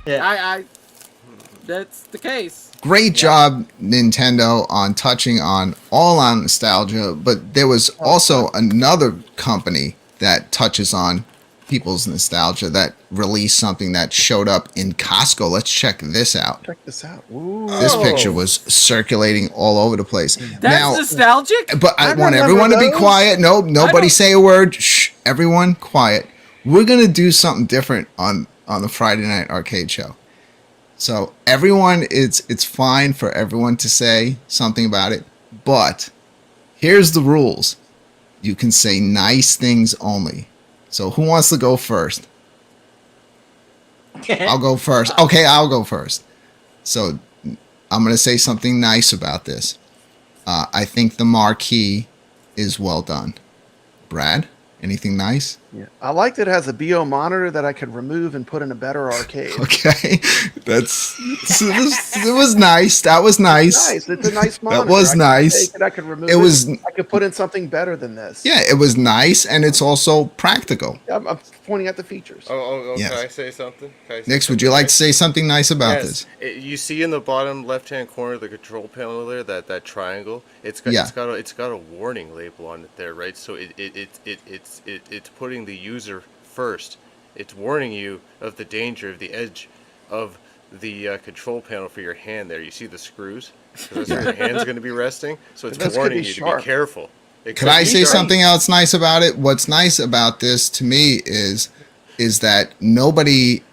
I that's the case. Great job, Nintendo, on touching on all on nostalgia, but there was also another company that touches on people's nostalgia that released something that showed up in Costco. Let's check this out. Check this out. Ooh. This picture was circulating all over the place. That's nostalgic. But I want remember everyone to be those. quiet. No, nobody say a word. Shh, everyone quiet. We're gonna do something different on the Friday Night Arcade show. So everyone, it's fine for everyone to say something about it, but here's the rules. You can say nice things only. So who wants to go first? I'll go first. Okay, I'll go first. So I'm going to say something nice about this. I think the marquee is well done. Brad, anything nice? Yeah. I like that it has a BO monitor that I could remove and put in a better arcade. Okay, it was nice. That was nice. Nice. It's a nice monitor. That was nice. I could remove it. I could put in something better than this. Yeah, it was nice, and it's also practical. I'm pointing at the features. Yes. Can I say something? Nix, would you like to say something nice about this? You see in the bottom left-hand corner of the control panel there, that triangle. It's got a warning label on it there, right? So it's putting the user first. It's warning you of the danger of the edge of the control panel for your hand there. You see the screws? That's where your hand's going to be resting. So it's warning you to be careful. Could I say something else nice about it? What's nice about this to me is that nobody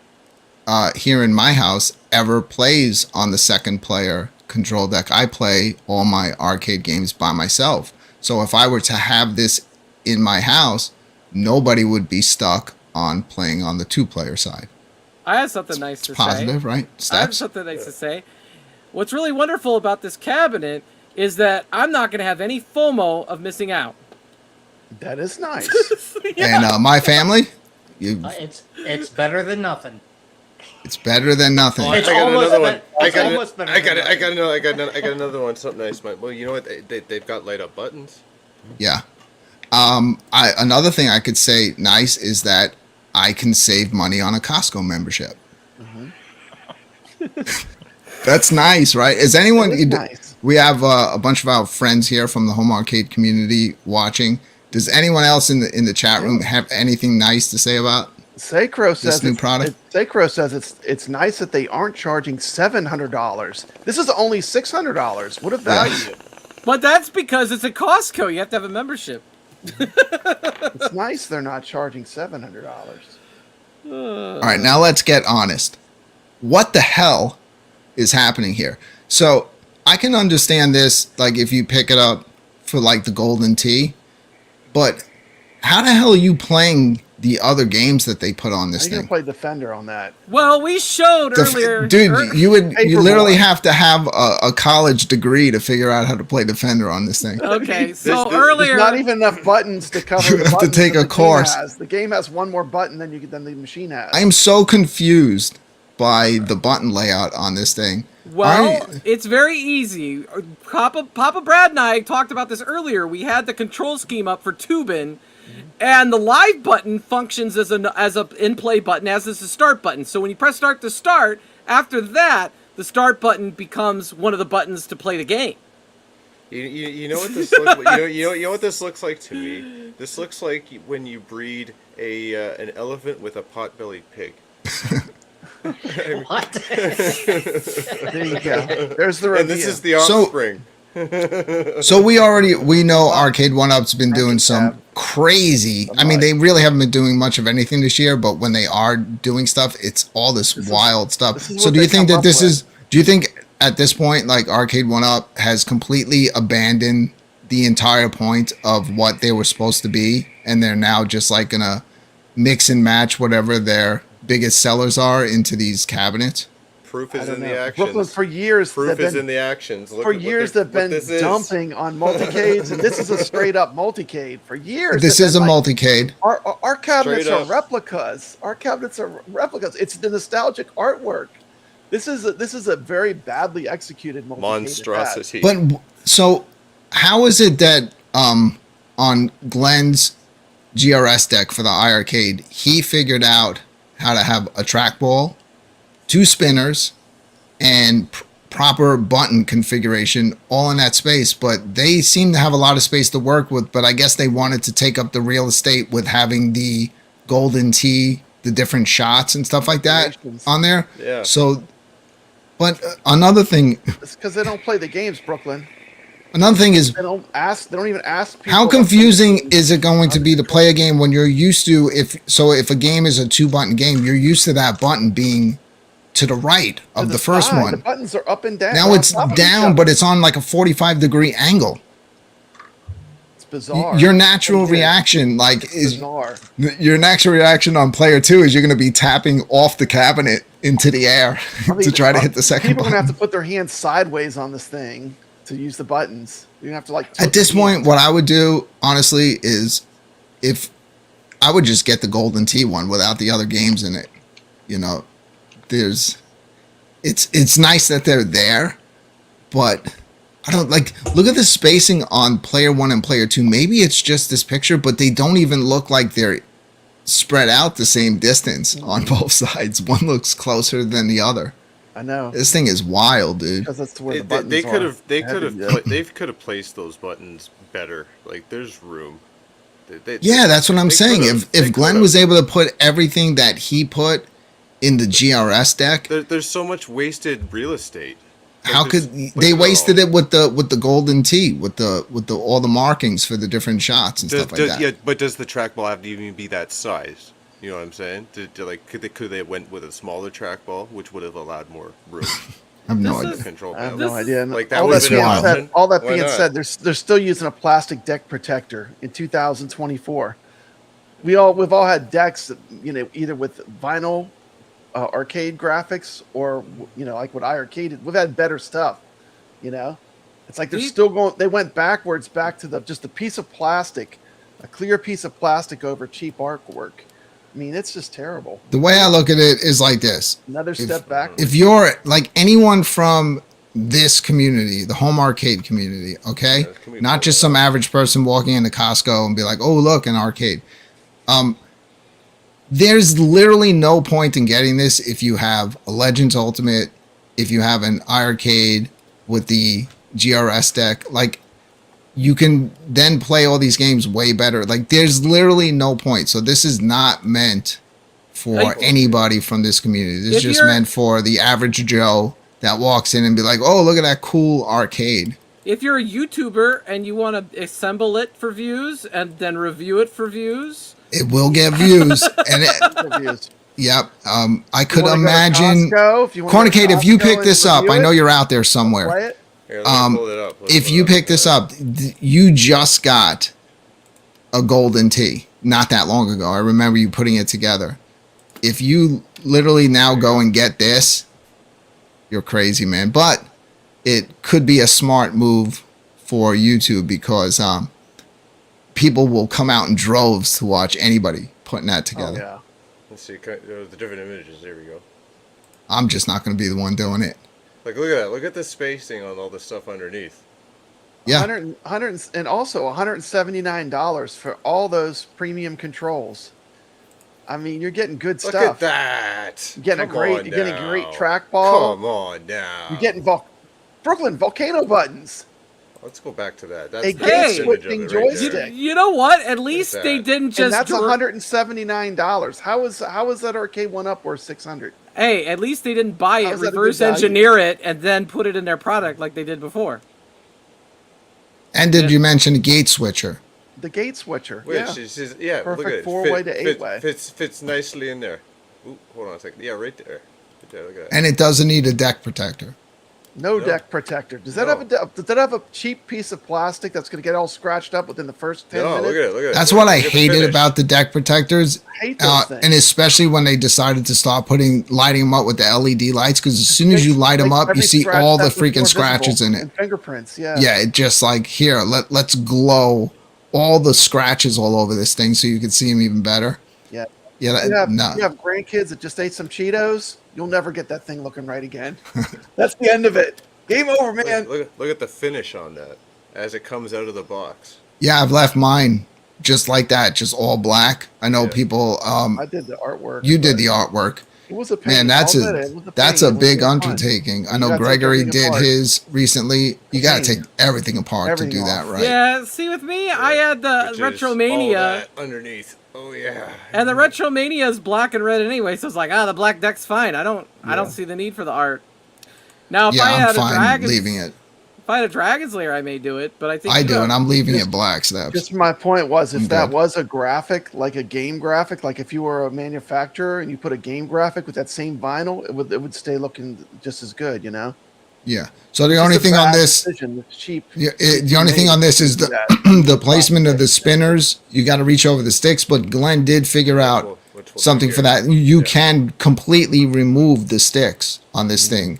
here in my house ever plays on the second player control deck. I play all my arcade games by myself. So if I were to have this in my house, nobody would be stuck on playing on the two-player side. I have something nice to say. Positive, right? Steps? I have something nice to say. What's really wonderful about this cabinet is that I'm not going to have any FOMO of missing out. That is nice. And my family, it's better than nothing. It's better than nothing. I got another one. I got another one. Something nice. Well, you know what? They've got light up buttons. Yeah. Another thing I could say nice is that I can save money on a Costco membership. That's nice, right? Is anyone? Nice. We have a bunch of our friends here from the home arcade community watching. Does anyone else in the chat room have anything nice to say about Sacro says this new product? Sacro says it's nice that they aren't charging $700. This is only $600. What a value! But that's because it's a Costco. You have to have a membership. It's nice they're not charging $700. All right, now let's get honest. What the hell is happening here? So I can understand this, like if you pick it up for like the Golden Tee, but how the hell are you playing the other games that they put on this thing? I can play Defender on that. Well, we showed earlier. Dude, you literally have to have a college degree to figure out how to play Defender on this thing. Okay, so earlier, there's not even enough buttons to cover. You have to take a course. The game has one more button than the machine has. I am so confused by the button layout on this thing. Well, it's very easy. Papa Brad and I talked about this earlier. We had the control scheme up for Tubin, and the live button functions as a in-play button, as is the start button. So when you press start to start, after that, the start button becomes one of the buttons to play the game. You know what this looks you know what this looks like to me? This looks like when you breed an elephant with a pot-bellied pig. What? There you go. There's the review. And this is the offspring. So we know Arcade1Up's been doing some crazy. I mean, they really haven't been doing much of anything this year, but when they are doing stuff, it's all this wild stuff. So do you think that do you think at this point, like Arcade1Up has completely abandoned the entire point of what they were supposed to be, and they're now just like gonna mix and match whatever their biggest sellers are into these cabinets? Proof is in the actions. Brooklyn for years. Proof is in the actions. For years they've been dumping on multicades, and this is a straight up multicade. For years, this is a multicade. Our cabinets are replicas. Our cabinets are replicas. It's the nostalgic artwork. This is a very badly executed multicade monstrosity. But so, how is it that on Glenn's GRS deck for the iArcade, he figured out how to have a trackball 2 spinners, and proper button configuration all in that space. But they seem to have a lot of space to work with, but I guess they wanted to take up the real estate with having the golden tee, the different shots and stuff like that on there. Yeah. So, but another thing, It's because they don't play the games, Brooklyn. another thing is, They don't even ask people. how confusing is it going to be to play a game when you're used to, if a game is a 2-button game, you're used to that button being to the right of the first side. one. The buttons are up and down. Now it's down, but it's on like a 45-degree angle. It's bizarre. Your natural reaction, like, is bizarre. your natural reaction on player 2 is you're going to be tapping off the cabinet into the air to try to hit the second People are button. gonna have to put their hands sideways on this thing to use the buttons. You're gonna have to like. At this point, what I would do, honestly, is if I would just get the Golden Tee one without the other games in it. You know, it's nice that they're there, but I don't look at the spacing on player 1 and player 2. Maybe it's just this picture, but they don't even look like they're spread out the same distance on both sides. One looks closer than the other. I know. This thing is wild, dude. Because that's where the buttons They are. they could have placed those buttons better. Like there's room. Yeah, that's what I'm saying. They If Glenn could've. was able to put everything that he put in the GRS deck, There's so much wasted real estate. Like, how could they wasted it with the Golden Tee, with the all the markings for the different shots and stuff like that? Yeah, but does the trackball have to even be that size? You know what I'm saying? Could they went with a smaller trackball, which would have allowed more room? I have no This idea. is- Control I have panel. no idea. Like that all would that have being been an wild. said, option. all that Why being not? said, they're still using a plastic deck protector in 2024. We've all had decks, that, either with vinyl arcade graphics or like what iArcade. We've had better stuff. It's like they're still going. They went backwards back to just a piece of plastic, a clear piece of plastic over cheap artwork. I mean, it's just terrible. The way I look at it is like this. Another step back. If you're like anyone from this community, the home arcade community, okay? Yeah, can we Not pull just that some average person walking into Costco and be like, oh, look, an arcade. There's literally no point in getting this if you have a Legends Ultimate, if you have an iArcade with the GRS deck. Like, you can then play all these games way better. Like, there's literally no point. So this is not meant for anybody from this community. This is If just you're- meant for the average Joe that walks in and be like, oh, look at that cool arcade. If you're a YouTuber and you want to assemble it for views and then review it for views, It will get views. And Reviews. yep. I You could wanna go to imagine. Costco, if you wanna go to Cornicade, if you Costco pick and this up, review I know it, you're out there somewhere. play it. Here, let me pull it up. If you pick this up, you just got a Golden Tee not that long ago. I remember you putting it together. If you literally now go and get this, you're crazy, man. But it could be a smart move for YouTube because people will come out in droves to watch anybody putting that Oh together. yeah. Let's see the different images. There we go. I'm just not going to be the one doing it. Like look at that. Look at the spacing on all the stuff underneath. Yeah. 100 and also $179 for all those premium controls. I mean, you're getting good Look stuff. at that. You're getting Come you're getting a great now. trackball. Come on now. You're getting Brooklyn volcano buttons. Let's go back to that. A That's the game best image of switching it right joystick. there. you know what? At least that. they didn't And just. that's $179. How is that Arcade1Up worth $600? Hey, at least they didn't buy it, How's that a good reverse value? engineer it, and then put it in their product like they did before. And did Yeah. you mention the gate switcher? The gate switcher. Which Yeah. is yeah, look Perfect at it. four-way to eight-way. Fits nicely in there. Ooh, hold on a second. Yeah, right there. Right there, look at that. And it doesn't need a deck protector. No No. deck protector. Does that No. does that have a cheap piece of plastic that's going to get all scratched up within the first 10 No, minutes? look at it. Look at it. That's Look what at I the hated finish. about the deck protectors. I hate those things. And especially when they decided to start lighting them up with the LED lights, because as soon as you light them Makes up, you every see scratch all the that much freaking more scratches visible. in it. And fingerprints, yeah. Yeah, it just like, here, let's glow all the scratches all over this thing so you can see them even better. Yeah. Yeah, You have grandkids that just ate some Cheetos, you'll never get that thing looking right again. That's the end of it. Game over, man. Look at the finish on that as it comes out of the box. Yeah, I've left mine just like that, just all black. I know Yeah. people, I did the artwork. you did the artwork. It was a pain. Man, that's I'll admit it. It was that's pain. a It was big no fun. undertaking. I You know gotta take Gregory everything did apart. his recently. You got to Pain. take everything apart to Everything do that off. right. Yeah, see with me, I had the Which is all Retromania, that underneath. Oh yeah. and the Retromania is black and red anyway, so it's like, the black deck's fine. I don't Yeah. see the need for the art. Now, if Yeah, I I'm had a fine Dragon's, leaving it. if I had a Dragon's Lair, I may do it, but I think I you do, have- and I'm leaving Just- it black steps. Just my point was, if I'm that good. was a graphic, like a game graphic, like if you were a manufacturer and you put a game graphic with that same vinyl, it would stay looking just as good, you know. Yeah. So the It's only just a thing on bad this, decision. It's cheap. yeah, the only thing on this is the the placement of the spinners. You got to reach over the sticks, but Glenn did figure out Which we'll something do for here. that. You Yeah. can completely remove the sticks on this thing.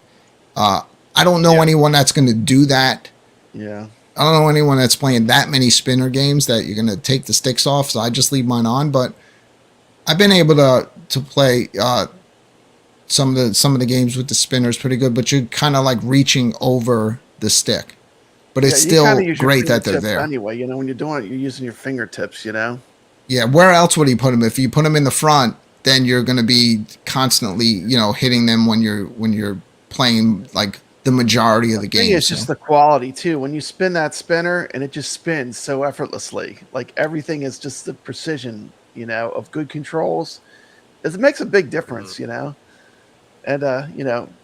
I don't know Yeah. anyone that's going to do that. Yeah. I don't know anyone that's playing that many spinner games that you're going to take the sticks off. So I just leave mine on. But I've been able to play some of the games with the spinners pretty good. But you're kind of like reaching over the stick. But it's Yeah, you still kinda use your great that they're fingertips there. anyway. You know, when you're doing it, you're using your fingertips. You know. Yeah, where else would he put them? If you put them in the front, then you're going to be constantly, hitting them when you're playing like the majority of the I think game. it's just the quality too. When you spin that spinner and it just spins so effortlessly, like everything is just the precision, you know, of good controls. It makes a big difference, you know. And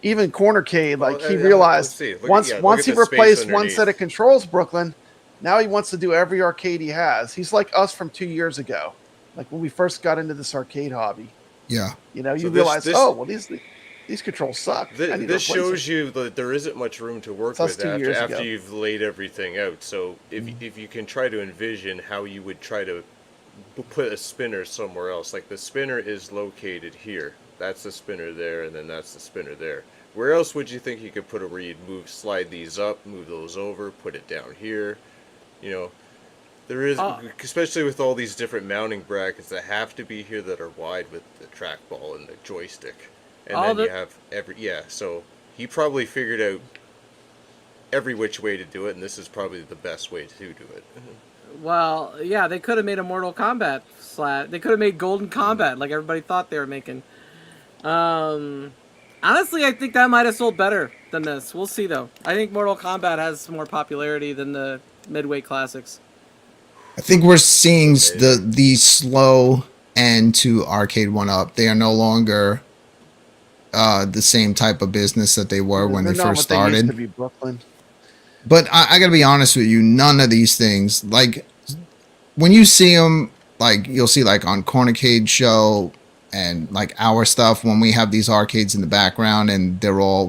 even Cornercade, like Well, he let's realized see. Look at- once yeah, look once at he the space replaced one underneath. set of controls, Brooklyn, now he wants to do every arcade he has. He's like us from 2 years ago, like when we first got into this arcade hobby. Yeah. You know, you So realize, this- oh well, these controls suck. I need to This replace shows them. you that there isn't much room to work That's with 2 years after ago. you've laid everything out. So if you can try to envision how you would try to put a spinner somewhere else, like the spinner is located here. That's the spinner there, and then that's the spinner there. Where else would you think you could put it where you'd slide these up, move those over, put it down here? You know, there is, especially with all these different mounting brackets that have to be here that are wide with the trackball and the joystick. And then you have so he probably figured out every which way to do it, and this is probably the best way to do it. Well, yeah, they could have made a Mortal Kombat They could have made Golden Combat like everybody thought they were making. Honestly, I think that might have sold better than this. We'll see, though. I think Mortal Kombat has more popularity than the Midway Classics. I think we're seeing the slow end to Arcade1Up. They are no longer the same type of business that they were when They're they not first what they used started. to be, Brooklyn. But I got to be honest with you, none of these things, like when you see them, like you'll see like on Cornercade show and like our stuff when we have these arcades in the background and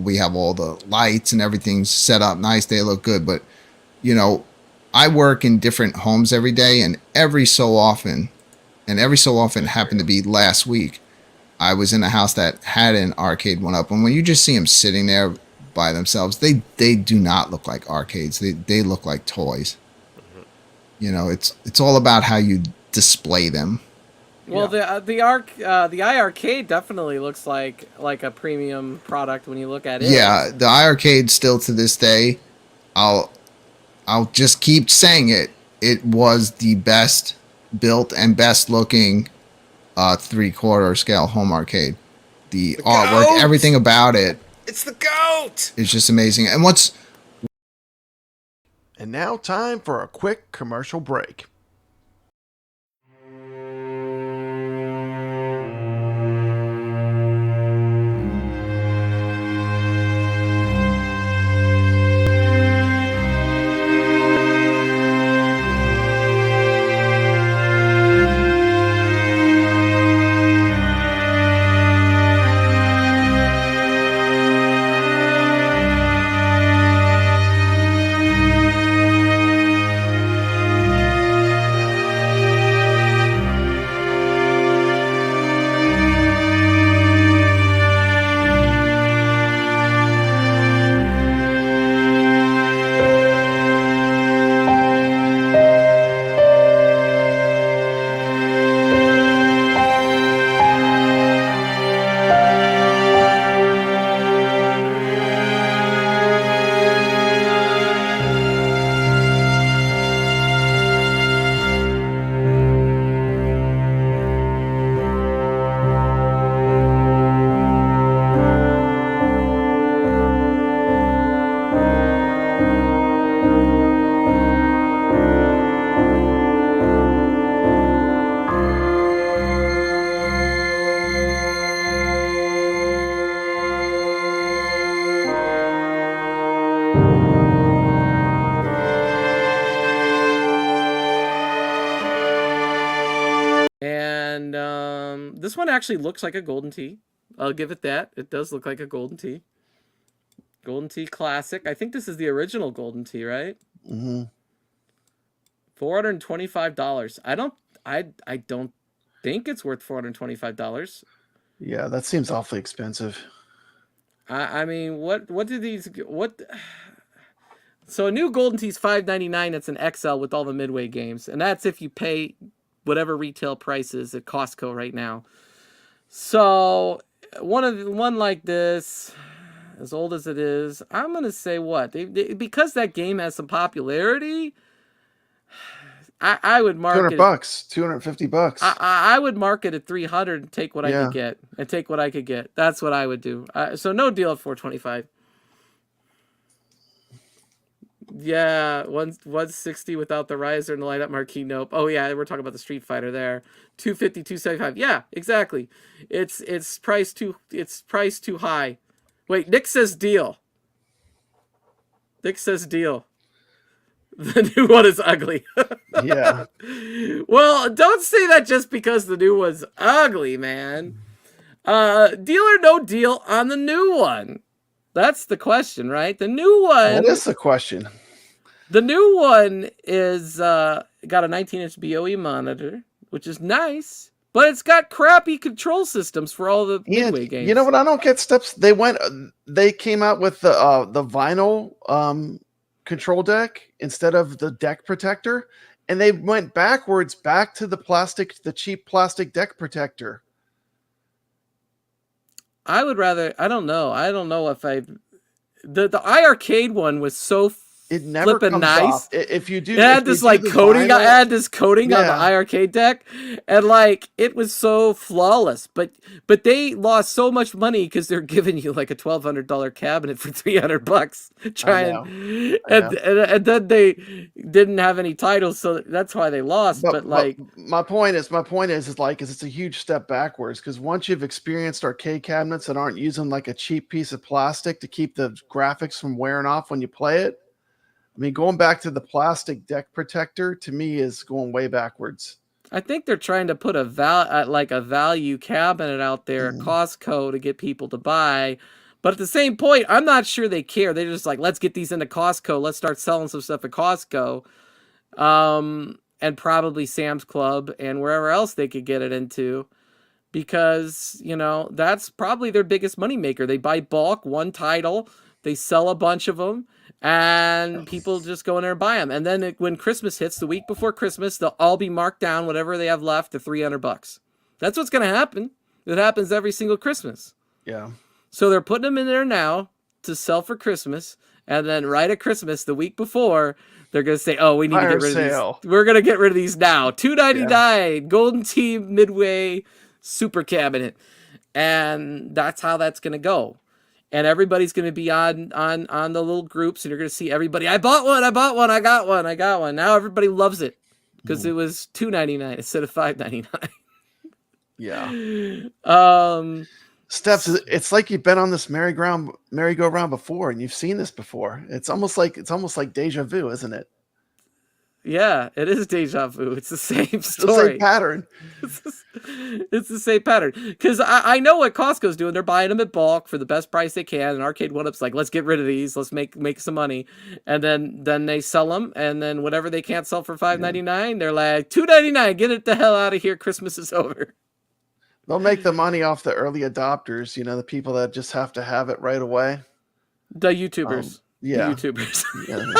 we have all the lights and everything's set up nice, they look good. But I work in different homes every day, and every so often happened to be last week, I was in a house that had an Arcade1Up, and when you just see them sitting there by themselves, they do not look like arcades. They look like toys. It's all about how you display them. Well, the iArcade definitely looks like a premium product when you look at it. Yeah, the iArcade still to this day, I'll just keep saying it. It was the best built and best looking 3/4 scale home arcade. The artwork, goat! everything about it It's the GOAT! is just amazing. And And now time for a quick commercial break. This one actually looks like a Golden Tee. I'll give it that. It does look like a Golden Tee. Golden Tee Classic. I think this is the original Golden Tee, right? Mm-hmm. $425. I don't think it's worth $425. Yeah, that seems awfully expensive. I mean, what do these what? So a new Golden Tee's $5.99. That's an XL with all the Midway games, and that's if you pay whatever retail price is at Costco right now. So one like this, as old as it is, I'm gonna say what they because that game has some popularity. I would mark $200, $250. I would mark it at 300 and take what I could get. And take what I could get. That's what I would do. So no deal at 425. Yeah, 160 without the riser and the light up marquee. Nope. Oh yeah, we're talking about the Street Fighter there. 250, 275. Yeah, exactly. It's priced too high. Wait, Nick says deal. Nick says deal. The new one is ugly. Yeah. Well, don't say that just because the new one's ugly, man. Deal or no deal on the new one? That's the question, right? The new one. That is the question. The new one is got a 19-inch BOE monitor, which is nice, but it's got crappy control systems for all the Midway games. You know what? I don't get steps. They came out with the vinyl control deck instead of the deck protector, and they went back to the cheap plastic deck protector. I would rather. I don't know if the iArcade one was so It never comes nice. off. If you do, it had this like coating. Vinyl, I had this coating on the iArcade deck, and like it was so flawless. But they lost so much money because they're giving you like a $1,200 cabinet for $300. And then they didn't have any titles, so that's why they lost. But my point is it's a huge step backwards because once you've experienced arcade cabinets that aren't using like a cheap piece of plastic to keep the graphics from wearing off when you play it. I mean, going back to the plastic deck protector to me is going way backwards. I think they're trying to put a value cabinet out there at Costco to get people to buy. But at the same point, I'm not sure they care. They're just like, let's get these into Costco. Let's start selling some stuff at Costco. And probably Sam's Club and wherever else they could get it into. Because, that's probably their biggest moneymaker. They buy bulk, one title. They sell a bunch of them. And people just go in there and buy them. And then when Christmas hits, the week before Christmas, they'll all be marked down, whatever they have left, to $300. That's what's going to happen. It happens every single Christmas. Yeah. So they're putting them in there now to sell for Christmas. And then right at Christmas, the week before, they're going to say, oh, we need to get rid of these. We're going to get rid of these now. $2.99, Golden Tee Midway Super Cabinet. And that's how that's going to go. And everybody's going to be on the little groups, and you're going to see everybody. I bought one. I got one. Now everybody loves it because it was $2.99 instead of $5.99. Yeah. Steps. It's like you've been on this merry-go-round before, and you've seen this before. It's almost like deja vu, isn't it? Yeah, it is deja vu. It's the same story. It's the same pattern. It's the same pattern. Because I know what Costco's doing. They're buying them at bulk for the best price they can. And Arcade1Up's like, let's get rid of these. Let's make some money. And then they sell them. And then whatever they can't sell for $5.99, they're like, $2.99. Get it the hell out of here. Christmas is over. They'll make the money off the early adopters. The people that just have to have it right away. The YouTubers. The YouTubers. Yeah.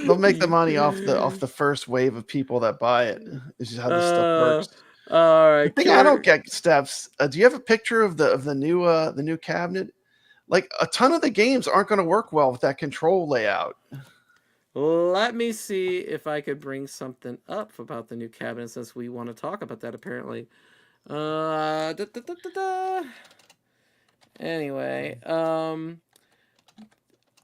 They'll make the money off the first wave of people that buy it. This is how this stuff works. All right. The thing I don't get, Steps. Do you have a picture of the new cabinet? Like a ton of the games aren't going to work well with that control layout. Let me see if I could bring something up about the new cabinet since we want to talk about that apparently. Anyway,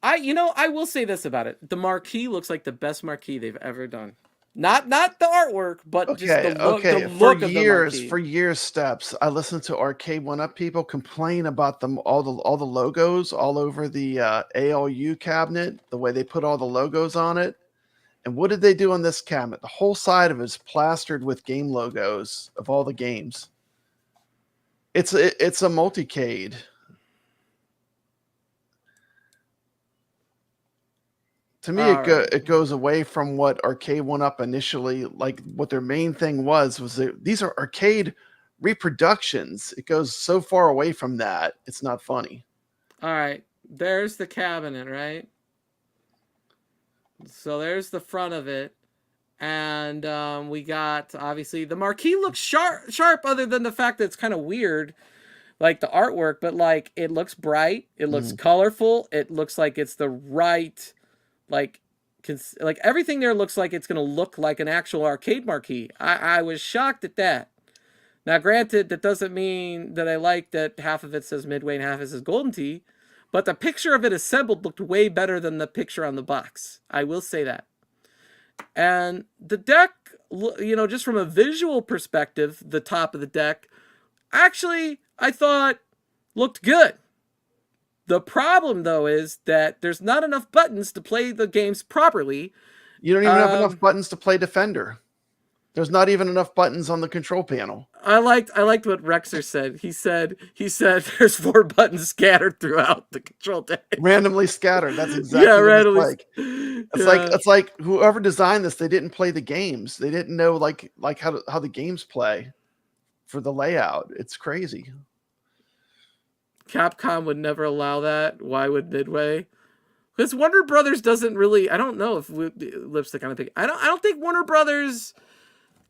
I will say this about it. The marquee looks like the best marquee they've ever done. Not the artwork, but just the look, the look of the marquee. For years, Steps, I listened to Arcade1Up people complain about all the logos all over the ALU cabinet, the way they put all the logos on it. And what did they do on this cabinet? The whole side of it is plastered with game logos of all the games. It's a multicade. To me, it goes away from what Arcade1Up initially, like what their main thing was these are arcade reproductions. It goes so far away from that, it's not funny. All right, there's the cabinet, right? So there's the front of it. And we got, obviously, the marquee looks sharp other than the fact that it's kind of weird, like the artwork, but like it looks bright, it looks colorful, it looks like it's the right, like everything there looks like it's going to look like an actual arcade marquee. I was shocked at that. Now, granted, that doesn't mean that I like that half of it says Midway and half of it says Golden Tee, but the picture of it assembled looked way better than the picture on the box. I will say that. And the deck, you know, just from a visual perspective, the top of the deck, actually, I thought looked good. The problem, though, is that there's not enough buttons to play the games properly. You don't even have enough buttons to play Defender. There's not even enough buttons on the control panel. I liked what Rexer said. He said there's 4 buttons scattered throughout the control deck. Randomly scattered. That's exactly what randomly. It's like whoever designed this, they didn't play the games. They didn't know like how the games play for the layout. It's crazy. Capcom would never allow that. Why would Midway? Because Warner Brothers doesn't really. I don't know if lipstick on a pig. I don't think Warner Brothers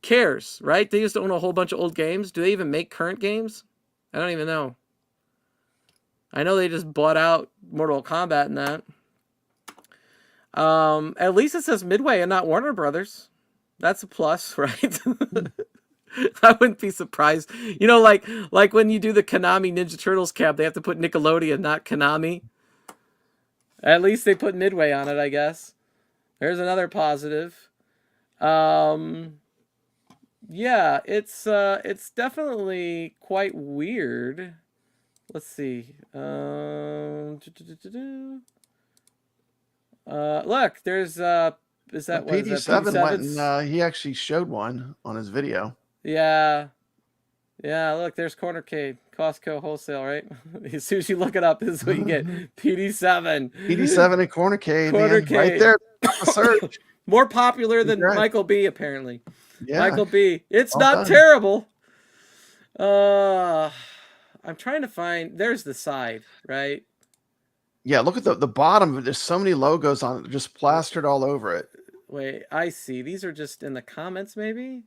cares, right? They just own a whole bunch of old games. Do they even make current games? I don't even know. I know they just bought out Mortal Kombat and that. At least it says Midway and not Warner Brothers. That's a plus, right? I wouldn't be surprised. You know, like when you do the Konami Ninja Turtles cab, they have to put Nickelodeon, not Konami. At least they put Midway on it, I guess. There's another positive. Yeah, it's definitely quite weird. Let's see. Look, there's is that what PD7 went and he actually showed one on his video. Yeah. Yeah, look, there's Cornercade, Costco wholesale, right? As soon as you look it up, this is what you get. PD7. PD7 and Cornercade, man. Right there. Search. More popular than Michael B, apparently. Yeah. Michael B. It's not terrible. I'm trying to find. There's the side, right? Yeah, look at the bottom. There's so many logos on it, just plastered all over it. Wait, I see. These are just in the comments, maybe?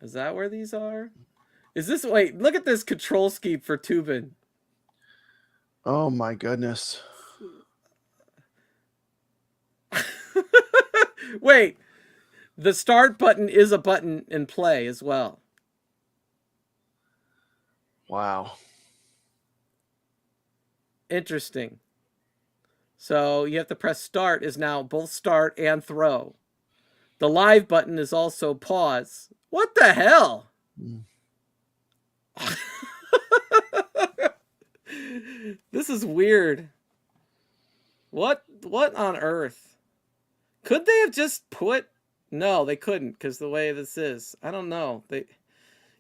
Is that where these are? Is this... Wait, look at this control scheme for Tubin. Oh, my goodness. Wait. The start button is a button in play as well. Wow. Interesting. So you have to press start is now both start and throw. The live button is also pause. What the hell? This is weird. What on earth? Could they have just put... No, they couldn't, because the way this is. I don't know.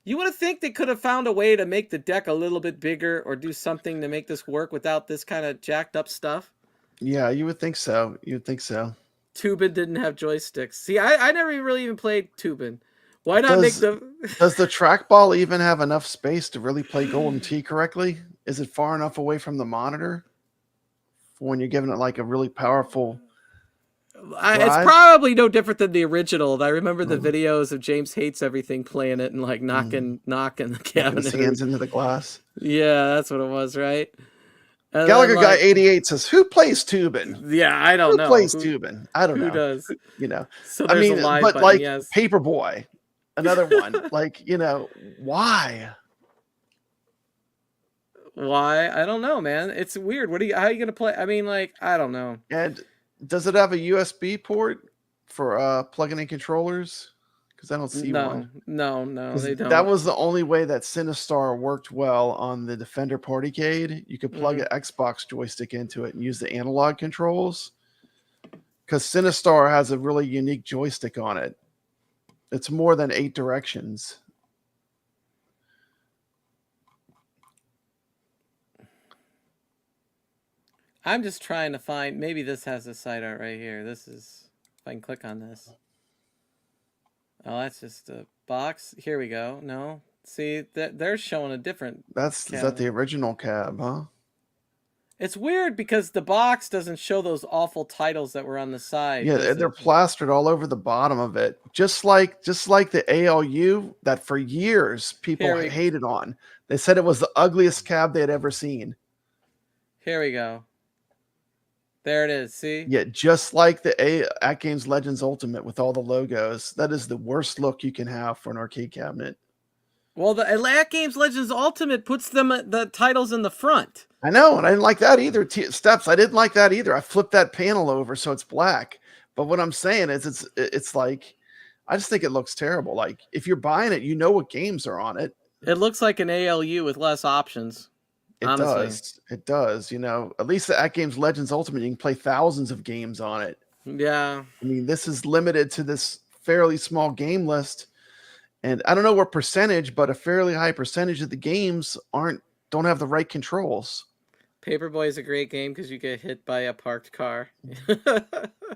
You would think they could have found a way to make the deck a little bit bigger or do something to make this work without this kind of jacked up stuff. Yeah, you would think so. You would think so. Tubin didn't have joysticks. See, I never really even played Tubin. Why not make the... Does the trackball even have enough space to really play Golden Tee correctly? Is it far enough away from the monitor for when you're giving it like a really powerful... It's probably no different than the original. I remember the videos of James Hates Everything playing it and like knocking the cabinet. His hands into the glass. Yeah, that's what it was, right? And Gallagher Guy 88 says, "Who plays Tubin?" Yeah, I don't know. Who plays Tubin? I don't know. Who does? You know. So I mean, but button, like yes. Paperboy, another one. Like, you know, why? Why? I don't know, man. It's weird. How are you gonna play? I mean, like, I don't know. And does it have a USB port for plugging in controllers? Because I don't see one. No, they don't. That was the only way that Sinistar worked well on the Defender Partycade. You could plug an Xbox joystick into it and use the analog controls. because Sinistar has a really unique joystick on it. It's more than 8 directions. I'm just trying to find, maybe this has the side art right here. This is, if I can click on this. Oh, that's just a box. Here we go. No. See, they're showing a different Is that the original cab, huh? It's weird because the box doesn't show those awful titles that were on the side. Yeah, they're plastered all over the bottom of it. Just like the ALU that for years people hated on. They said it was the ugliest cab they had ever seen. Here we go. There it is. See? Yeah, just like the AtGames Legends Ultimate with all the logos. That is the worst look you can have for an arcade cabinet. Well, the AtGames Legends Ultimate puts the titles in the front. I know, and I didn't like that either. Steps, I didn't like that either. I flipped that panel over so it's black. But what I'm saying is, it's like, I just think it looks terrible. Like, if you're buying it, you know what games are on it. It looks like an ALU with less options. It does. You know, at least the AtGames Legends Ultimate, you can play thousands of games on it. Yeah. I mean, this is limited to this fairly small game list. And I don't know what percentage, but a fairly high percentage of the games don't have the right controls. Paperboy is a great game because you get hit by a parked car.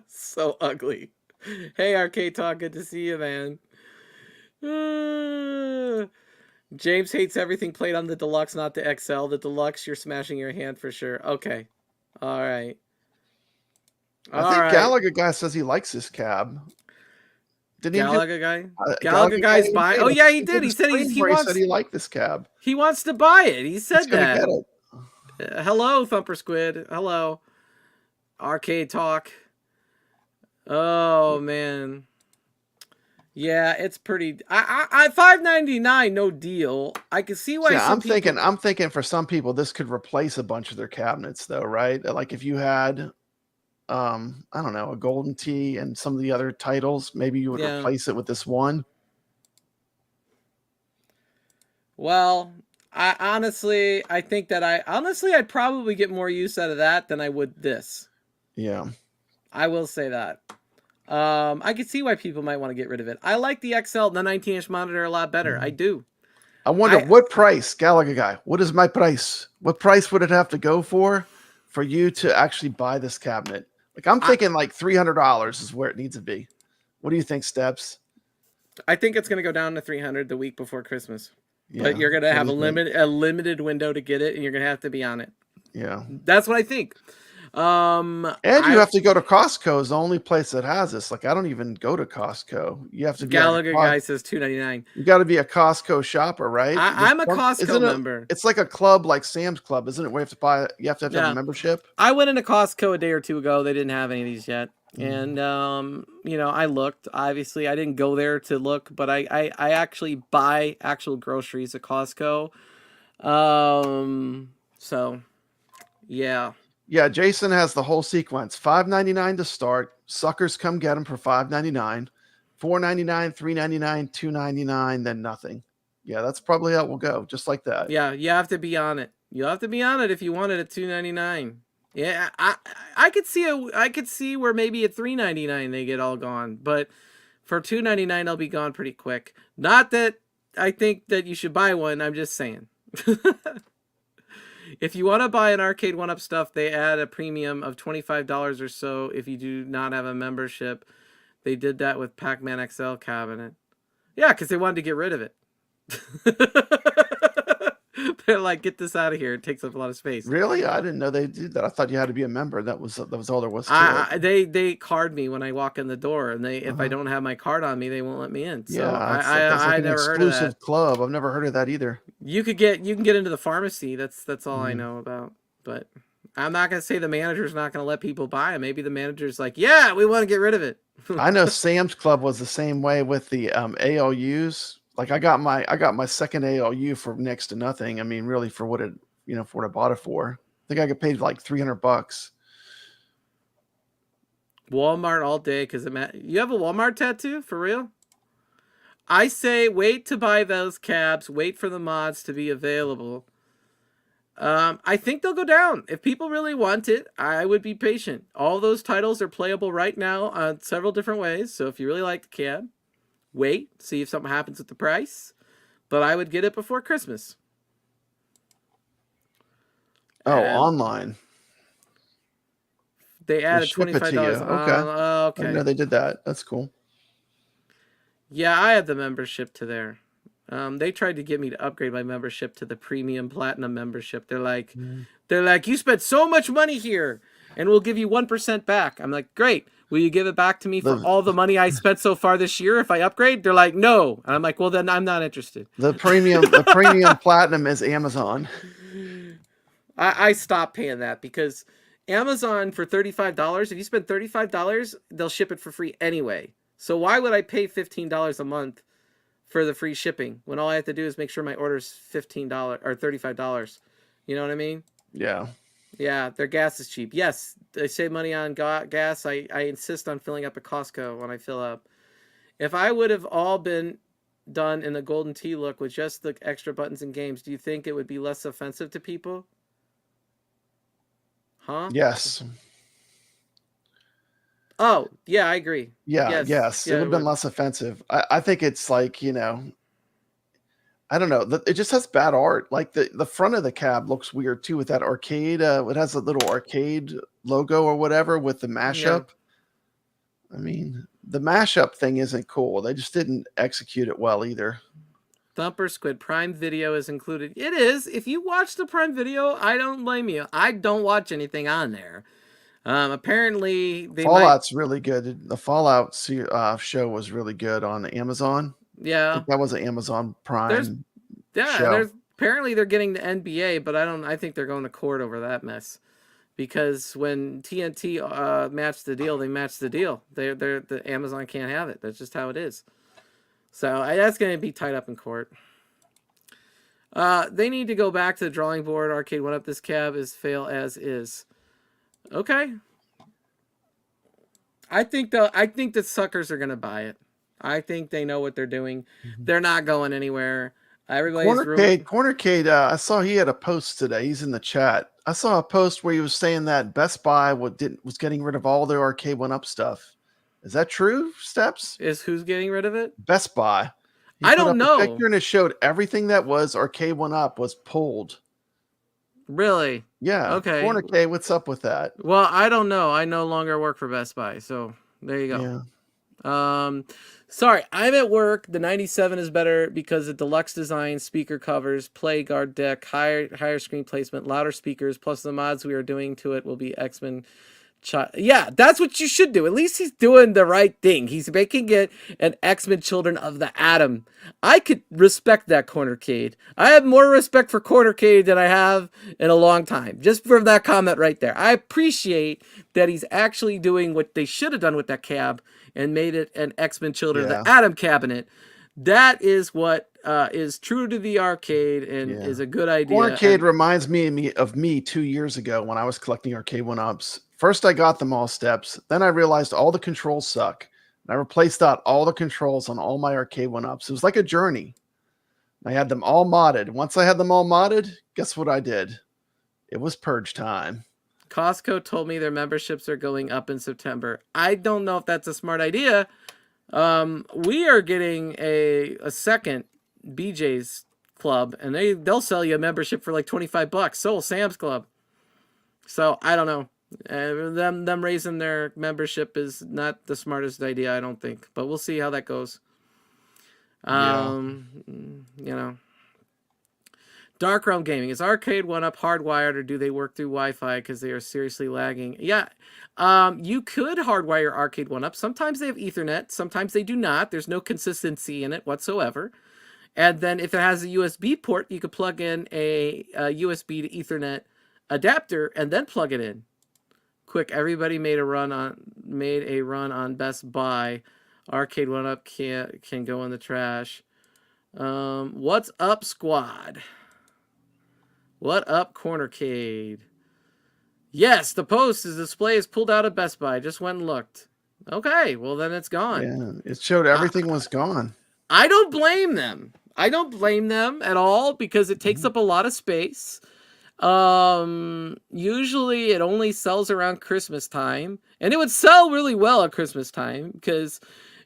So ugly. Hey, Arcade Talk, good to see you, man. James hates everything played on the Deluxe, not the XL. The Deluxe, you're smashing your hand for sure. Okay. All right. I think Gallagher guy says he likes this cab. Gallagher guy? Gallagher guy's buying. Oh, yeah, he did. He said he liked this cab. He wants to buy it. He said that. Get it. Hello, Thumper Squid. Hello. Arcade Talk. Oh, man. Yeah, it's pretty. I $5.99, no deal. I can see why. Yeah, I'm thinking for some people this could replace a bunch of their cabinets, though, right? Like if you had, I don't know, a Golden Tee and some of the other titles, maybe you would replace it with this one. Well, I think that I'd probably get more use out of that than I would this. Yeah, I will say that. I can see why people might want to get rid of it. I like the XL, the 19-inch monitor a lot better. I do. I wonder what price, Gallagher guy. What is my price? What price would it have to go for you to actually buy this cabinet? Like I'm thinking like $300 is where it needs to be. What do you think, Steps? I think it's going to go down to $300 the week before Christmas. Yeah, but you're going to have a limited window to get it, and you're going to have to be on it. Yeah, that's what I think. And you have to go to Costco is the only place that has this. Like I don't even go to Costco. You have to be Gallagher guy says $2.99. You got to be a Costco shopper, right? I'm a Costco member. It's like a club like Sam's Club, isn't it? Where you have to have a membership. I went into Costco a day or two ago. They didn't have any of these yet. And I looked. Obviously I didn't go there to look, but I actually buy actual groceries at Costco. So yeah. Yeah, Jason has the whole sequence. $5.99 to start. Suckers come get them for $5.99. $4.99, $3.99, $2.99, then nothing. Yeah, that's probably how it will go, just like that. Yeah, you have to be on it. You have to be on it if you want it at $2.99. Yeah, I could see where maybe at $3.99 they get all gone, but for $2.99 they'll be gone pretty quick. Not that I think that you should buy one. I'm just saying. If you want to buy an Arcade1Up stuff, they add a premium of $25 or so if you do not have a membership. They did that with Pac-Man XL cabinet. Yeah, because they wanted to get rid of it. They're like, get this out of here. It takes up a lot of space. Really? I didn't know they did that. I thought you had to be a member. That was all there was to it. They card me when I walk in the door, and if I don't have my card on me, they won't let me in. So that's I never heard of that. Exclusive club. I've never heard of that either. You can get into the pharmacy. That's all I know about. But I'm not gonna say the manager's not gonna let people buy it. Maybe the manager's like, yeah, we want to get rid of it. I know Sam's Club was the same way with the ALUs. Like I got my second ALU for next to nothing. I mean, really for what for what I bought it for. I think I got paid like $300. Walmart all day because you have a Walmart tattoo for real? I say wait to buy those cabs. Wait for the mods to be available. I think they'll go down. If people really want it, I would be patient. All those titles are playable right now on several different ways. So if you really like the cab, wait, see if something happens with the price. But I would get it before Christmas. Oh, And online. they added ship it to you. $25. Okay. I Okay. didn't know they did that. That's cool. Yeah, I had the membership to there. They tried to get me to upgrade my membership to the premium platinum membership. They're like, you spent so much money here, and we'll give you 1% back. I'm like, great. Will you give it back to me for all the money I spent so far this year if I upgrade? They're like, no. And I'm like, well, then I'm not interested. The premium platinum is Amazon. I stopped paying that because Amazon for $35, if you spend $35, they'll ship it for free anyway. So why would I pay $15 a month for the free shipping when all I have to do is make sure my order's $15 or $35? You know what I mean? Yeah. Yeah, their gas is cheap. Yes, they save money on gas. I insist on filling up at Costco when I fill up. If I would have all been done in the golden tee look with just the extra buttons and games, do you think it would be less offensive to people? Huh? Yes. Oh, yeah, I agree. Yeah. Yes. Yeah, It would have been less offensive. I think it's like, I don't know. It just has bad art. Like the front of the cab looks weird too with that arcade. It has a little arcade logo or whatever with the mashup. Yeah. I mean, the mashup thing isn't cool. They just didn't execute it well either. Thumper Squid Prime Video is included. It is. If you watch the Prime Video, I don't blame you. I don't watch anything on there. Apparently, Fallout's really good. The Fallout show was really good on Amazon. Yeah, I think that was an Amazon Prime. Show. Apparently they're getting the NBA, but I think they're going to court over that mess, because when TNT matched the deal, they matched the deal. The Amazon can't have it. That's just how it is. So that's going to be tied up in court. They need to go back to the drawing board. Arcade1Up, this cab is fail as is. Okay. I think the suckers are going to buy it. I think they know what they're doing. Mm-hmm. They're not going anywhere. Cornercade, I saw he had a post today. He's in the chat. I saw a post where he was saying that Best Buy was getting rid of all their Arcade1Up stuff. Is that true, Steps? Is who's getting rid of it? Best Buy. I don't know. A picture and it showed everything that was Arcade1Up was pulled. Really? Yeah. Okay. Cornercade, what's up with that? Well, I don't know. I no longer work for Best Buy, so there you go. Yeah. Sorry, I'm at work. The 97 is better because of deluxe design, speaker covers, play guard deck, higher screen placement, louder speakers, plus the mods we are doing to it will be X-Men. Yeah, that's what you should do. At least he's doing the right thing. He's making it an X-Men Children of the Atom. I could respect that, Cornercade. I have more respect for Cornercade than I have in a long time. Just for that comment right there. I appreciate that he's actually doing what they should have done with that cab and made it an X-Men Children of the Atom cabinet. That is what is true to the arcade and is a good idea. Arcade reminds me of me 2 years ago when I was collecting Arcade1Ups. First, I got them all Steps. Then I realized all the controls suck. And I replaced out all the controls on all my Arcade1Ups. It was like a journey. I had them all modded. Once I had them all modded, guess what I did? It was purge time. Costco told me their memberships are going up in September. I don't know if that's a smart idea. We are getting a second BJ's Club, and they'll sell you a membership for like $25. So will Sam's Club. So I don't know. Them raising their membership is not the smartest idea, I don't think. But we'll see how that goes. Dark Realm Gaming. Is Arcade1Up hardwired, or do they work through Wi-Fi because they are seriously lagging? Yeah. You could hardwire Arcade1Up. Sometimes they have Ethernet. Sometimes they do not. There's no consistency in it whatsoever. And then if it has a USB port, you could plug in a USB to Ethernet adapter and then plug it in. Quick, everybody made a run on Best Buy. Arcade1Up can go in the trash. What's up, squad? What up, Cornercade? Yes, the post is display is pulled out of Best Buy. Just went and looked. Okay, well then it's gone. Yeah, it showed everything was gone. I don't blame them. I don't blame them at all because it takes up a lot of space. Usually it only sells around Christmas time, and it would sell really well at Christmas time because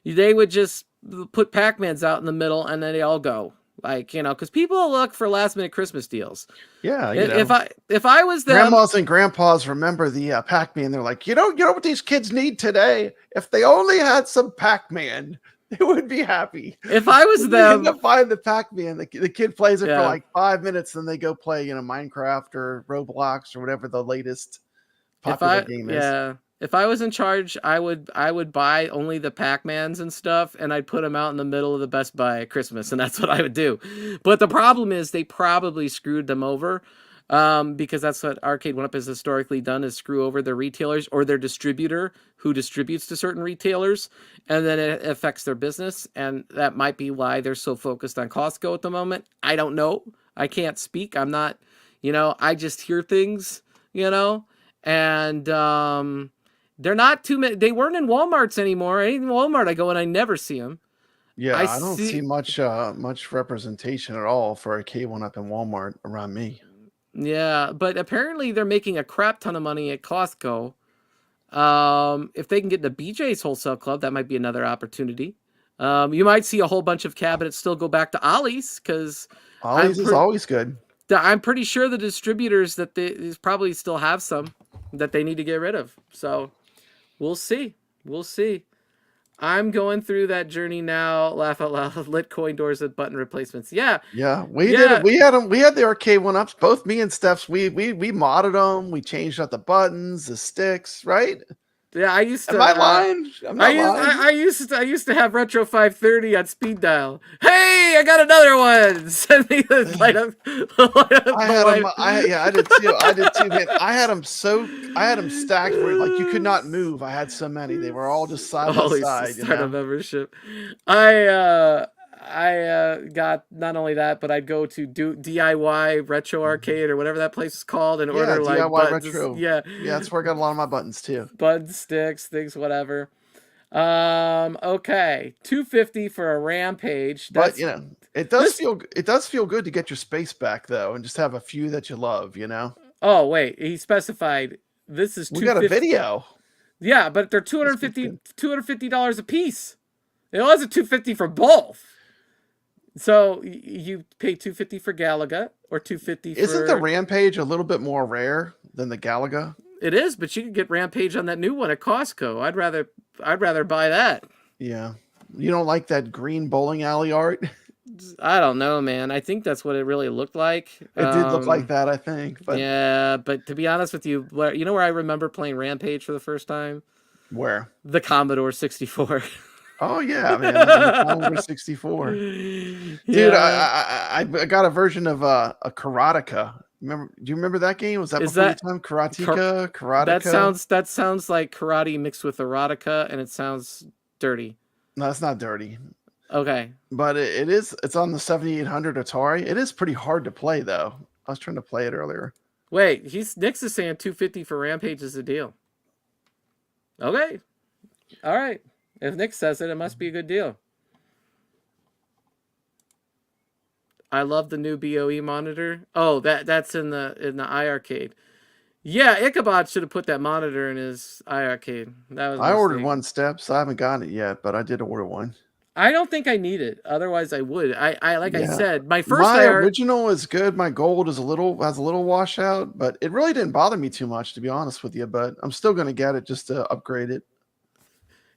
they would just put Pac-Mans out in the middle and then they all go. Like, because people look for last minute Christmas deals. Yeah, If I was them, grandmas and grandpas remember the Pac-Man. They're like, you know what these kids need today? If they only had some Pac-Man, they would be happy. If I was They them, end up buying the Pac-Man. The kid plays it Yeah. for like 5 minutes, then they go play, Minecraft or Roblox or whatever the latest popular game is. If I was in charge, I would buy only the Pac-Mans and stuff, and I'd put them out in the middle of the Best Buy at Christmas, and that's what I would do. But the problem is they probably screwed them over, because that's what Arcade1Up has historically done, is screw over their retailers or their distributor who distributes to certain retailers, and then it affects their business, and that might be why they're so focused on Costco at the moment. I don't know. I can't speak. I'm not, I just hear things, and they're not too many. They weren't in Walmarts anymore. In Walmart, I go and I never see them. Yeah, I don't see much representation at all for Arcade1Up in Walmart around me. Yeah, but apparently they're making a crap ton of money at Costco. If they can get the BJ's Wholesale Club, that might be another opportunity. You might see a whole bunch of cabinets still go back to Ollie's, because Ollie's is always good. I'm pretty sure the distributors that they probably still have some that they need to get rid of. So we'll see. We'll see. I'm going through that journey now. Laugh out loud. Lit coin doors with button replacements. Yeah. Yeah, we did it. We had them. We had the Arcade1Ups. Both me and Steph's. We modded them. We changed out the buttons, the sticks. Right? Yeah, I used to. Am I lying? I'm not lying. I used to have Retro 530 on speed dial. Hey, I got another one. Send me the light up. I did too. Man. I had them stacked where like you could not move. I had so many. They were all just side by side. Start a membership. I got not only that, but I'd go to DIY Retro Arcade or whatever that place is called and order like DIY buttons. Retro. Yeah, that's where I got a lot of my buttons too. Buttons, sticks, things, whatever. Okay, $250 for a Rampage. But it does feel good to get your space back though, and just have a few that you love. Oh wait, he specified this is. We got a video. Yeah, but they're $250 a piece. It was a $250 for both. So you pay $250 for Galaga or $250 for... Isn't the Rampage a little bit more rare than the Galaga? It is, but you can get Rampage on that new one at Costco. I'd rather buy that. Yeah. You don't like that green bowling alley art? I don't know, man. I think that's what it really looked like. It did look like that, I think. But yeah, but to be honest with you, where I remember playing Rampage for the first time? Where? The Commodore 64. Oh yeah, man, the Commodore 64. Dude, yeah. I got a version of a Karateka. Do you remember that game? Was that before your time? Karateka? That sounds like karate mixed with erotica, and it sounds dirty. No, it's not dirty. Okay, but it's on the 7800 Atari. It is pretty hard to play though. I was trying to play it earlier. Wait, Nick's is saying $250 for Rampage is a deal. Okay, all right. If Nick says it, it must be a good deal. I love the new BOE monitor. Oh, that's in the iArcade. Yeah, Ichabod should have put that monitor in his iArcade. I ordered one, Steps. I haven't gotten it yet, but I did order one. I don't think I need it. Otherwise, I would. I said, my original is good. My gold has a little washout, but it really didn't bother me too much, to be honest with you. But I'm still going to get it just to upgrade it.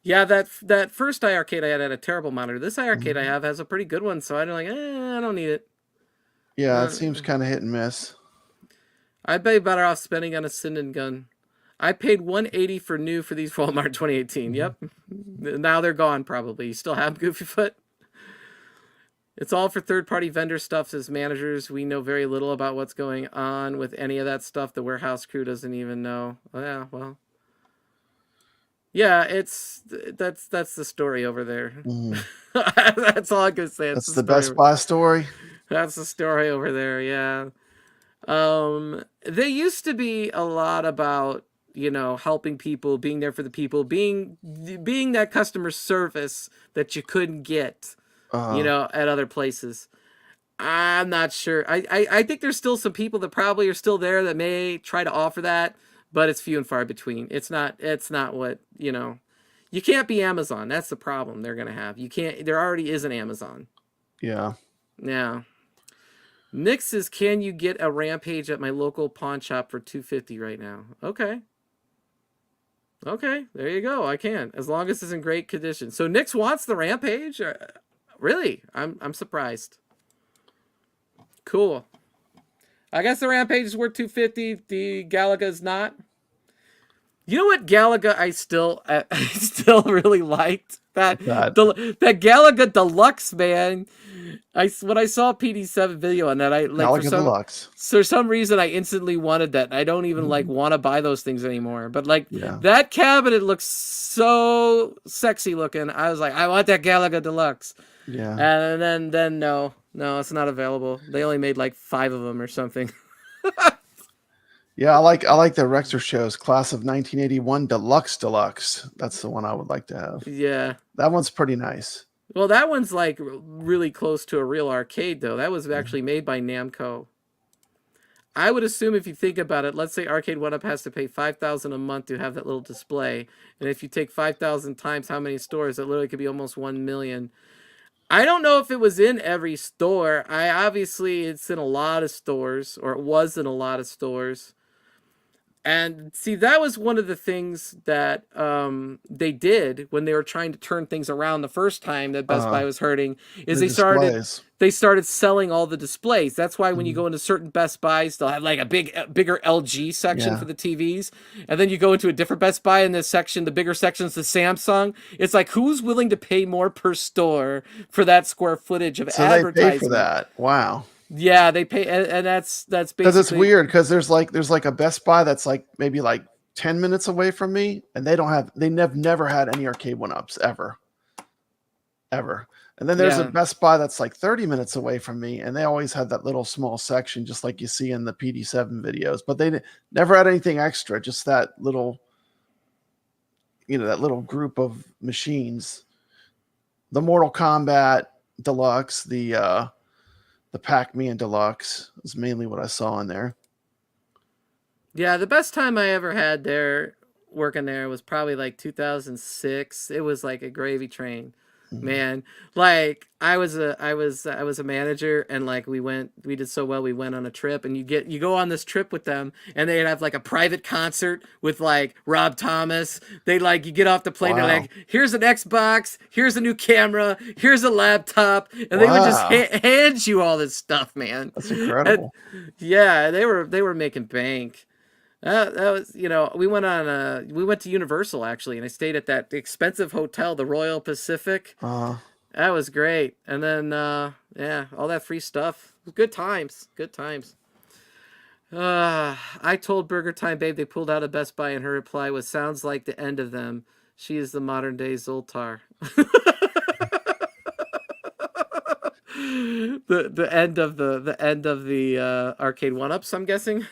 Yeah, that first iArcade I had a terrible monitor. This iArcade I have has a pretty good one, so I'm like, I don't need it. Yeah, it seems kind of hit and miss. I'd be better off spending on a Sinden gun. I paid $180 for new for these Walmart 2018. Yep. Now they're gone probably. You still have Goofyfoot? It's all for third-party vendor stuff. As managers, we know very little about what's going on with any of that stuff. The warehouse crew doesn't even know. Oh, yeah, well. Yeah, that's the story over there. That's all I can say. That's the Best Buy story. That's the story over there. Yeah. They used to be a lot about helping people, being there for the people, being that customer service that you couldn't get, at other places. I'm not sure. I think there's still some people that probably are still there that may try to offer that, but it's few and far between. It's not what, you know. You can't be Amazon. That's the problem they're gonna have. You can't. There already is an Amazon. Yeah. Now, Nick says, "Can you get a Rampage at my local pawn shop for $250 right now?" Okay. Okay, there you go. I can, as long as it's in great condition. So Nix wants the Rampage. Really? I'm surprised. Cool. I guess the Rampage is worth $250. The Galaga is not. You know what Galaga I still really liked? That Galaga Deluxe, man. When I saw a PD7 video on that, I like Galaga Deluxe. For some reason I instantly wanted that. I don't even like want to buy those things anymore. But like that cabinet looks so sexy looking. I was like, I want that Galaga Deluxe. Yeah. And then no, it's not available. They only made like 5 of them or something. Yeah, I like the Rexer shows, Class of 1981 Deluxe. That's the one I would like to have. Yeah. That one's pretty nice. Well, that one's like really close to a real arcade, though. That was actually made by Namco. I would assume if you think about it, let's say Arcade1Up has to pay $5,000 a month to have that little display, and if you take 5,000 times how many stores, it literally could be almost 1 million. I don't know if it was in every store. It's in a lot of stores, or it was in a lot of stores. And see, that was one of the things that they did when they were trying to turn things around the first time that Best Buy was hurting, is they started selling all the displays. That's why when you go into certain Best Buys, they'll have like a bigger LG section for the TVs, and then you go into a different Best Buy in this section, the bigger section's the Samsung. It's like, who's willing to pay more per store for that square footage of advertising? They pay for that. Wow. Yeah, they pay, and that's basically because it's weird because there's like a Best Buy that's like maybe like 10 minutes away from me, and they've never had any Arcade1Ups ever. And then there's a Best Buy that's like 30 minutes away from me, and they always had that little small section just like you see in the PD7 videos, but they never had anything extra, just that little group of machines. The Mortal Kombat Deluxe, the Pac-Man Deluxe is mainly what I saw in there. Yeah, the best time I ever had there working there was probably like 2006. It was like a gravy train. Man, like I was a manager, and like we did so well, we went on a trip, and you go on this trip with them, and they'd have like a private concert with like Rob Thomas. You get off the plane, they're like, here's an Xbox, here's a new camera, here's a laptop, and they would just hand you all this stuff, man. That's incredible. Yeah, they were making bank. That was, we went to Universal actually, and I stayed at that expensive hotel, the Royal Pacific. That was great. And then, all that free stuff. Good times. I told Burger Time Babe they pulled out of Best Buy, and her reply was, "Sounds like the end of them. She is the modern day Zoltar." the end of the Arcade1Ups, I'm guessing.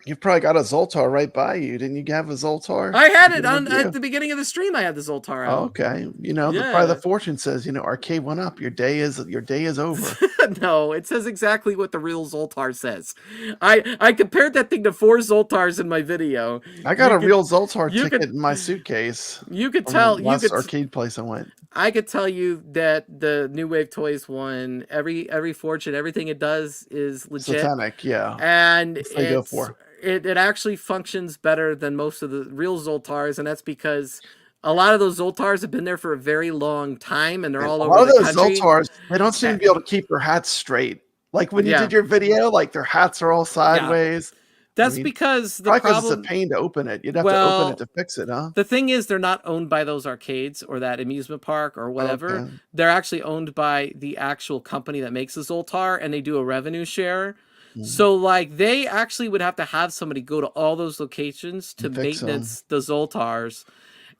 You've probably got a Zoltar right by you. Didn't you have a Zoltar? I had it at the beginning of the stream. I had the Zoltar out. Oh, okay. Probably the fortune says, Arcade1Up, your day is over. No, it says exactly what the real Zoltar says. I compared that thing to 4 Zoltars in my video. I got a real Zoltar ticket in my suitcase. You could tell. Last arcade place I went. I could tell you that the New Wave Toys one, every fortune, everything it does is legit. Satanic, yeah. And they go for. It actually functions better than most of the real Zoltars, and that's because a lot of those Zoltars have been there for a very long time, and they're all over the country. A lot of those Zoltars, they don't seem to be able to keep their hats straight. Like when you did your video, like their hats are all sideways. That's because the problem... it's a pain to open it. You'd have to open it to fix it, huh? The thing is, they're not owned by those arcades or that amusement park or whatever. Okay. They're actually owned by the actual company that makes the Zoltar, and they do a revenue share. So, like, they actually would have to have somebody go to all those locations to maintenance the Zoltars.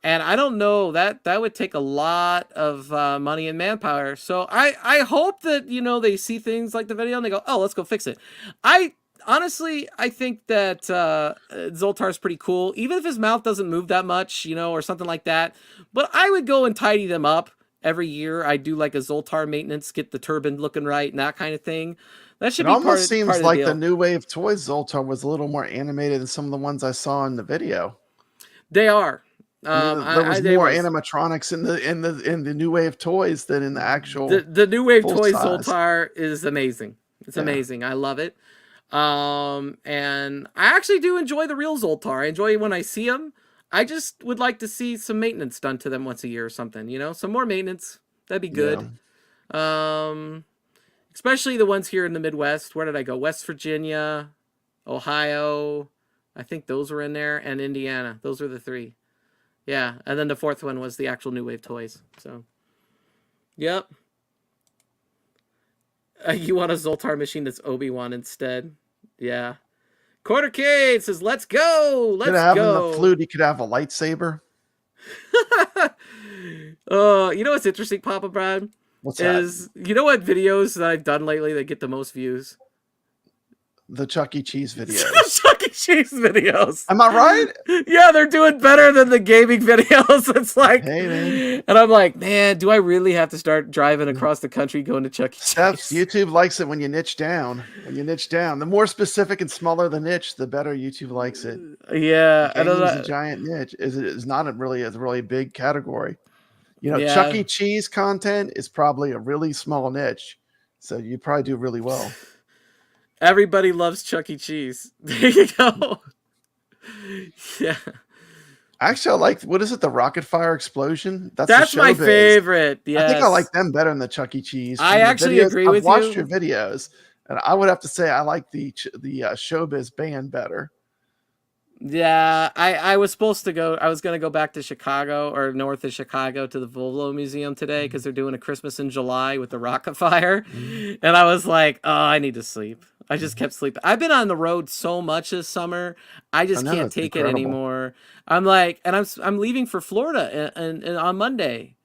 And I don't know, that would take a lot of money and manpower. So I hope that, they see things like the video and they go, oh, let's go fix it. Honestly, I think that Zoltar's pretty cool, even if his mouth doesn't move that much, or something like that. But I would go and tidy them up every year I do like a Zoltar maintenance, get the turbine looking right and that kind of thing. That should It be almost seems part of like the the deal. new wave toys Zoltar was a little more animated than some of the ones I saw in the video. They are. I mean, there was they more animatronics in the new wave toys than in the actual. The new wave full toys size. Zoltar is amazing. It's amazing. I love it. And I actually do enjoy the real Zoltar. I enjoy when I see them. I just would like to see some maintenance done to them once a year or something, you know, some more maintenance. That'd be good. Especially the ones here in the Midwest. Where did I go? West Virginia, Ohio. I think those were in there, and Indiana. Those were the 3. Yeah, and then the 4th one was the actual new wave toys. So, yep. You want a Zoltar machine that's Obi-Wan instead? Yeah. Quartercade says, "Let's go, let's go." The flute, he could have a lightsaber. You know what's interesting, Papa Brad? What's that? You know what videos that I've done lately that get the most views? The Chuck E. Cheese videos. Chuck E. Cheese videos. Am I right? Yeah, they're doing better than the gaming videos. It's like, hey, man. And I'm like, man, do I really have to start driving across the country going to Chuck E. Cheese? YouTube likes it when you niche down. The more specific and smaller the niche, the better YouTube likes it. Yeah, I don't know. A giant niche is not a really big category. You know, Chuck E. Cheese content is probably a really small niche, so you probably do really well. Everybody loves Chuck E. Cheese. There you go. Yeah. Actually, I like, what is it? The Rocket Fire Explosion? That's my favorite. Yes. I think I like them better than the Chuck E. Cheese. I actually agree with you. I've watched your videos, and I would have to say I like the Showbiz band better. Yeah, I was supposed to go. I was going to go back to Chicago or north of Chicago to the Volvo Museum today because they're doing a Christmas in July with the Rocket Fire. And I was like, oh, I need to sleep. I just kept sleeping. I've been on the road so much this summer. I just can't take it anymore. I'm like, and I'm leaving for Florida and on Monday.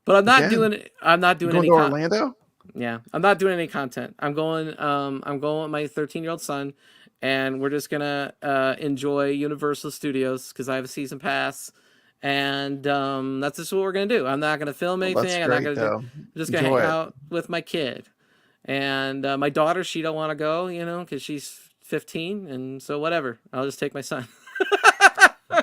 But I'm not doing any to Orlando? Yeah, I'm not doing any content. I'm going with my 13-year-old son. And we're just gonna enjoy Universal Studios because I have a season pass, and that's just what we're gonna do. I'm not gonna film anything. I'm just gonna hang out with my kid, and my daughter. She don't want to go, you know, because she's 15, and so whatever. I'll just take my son.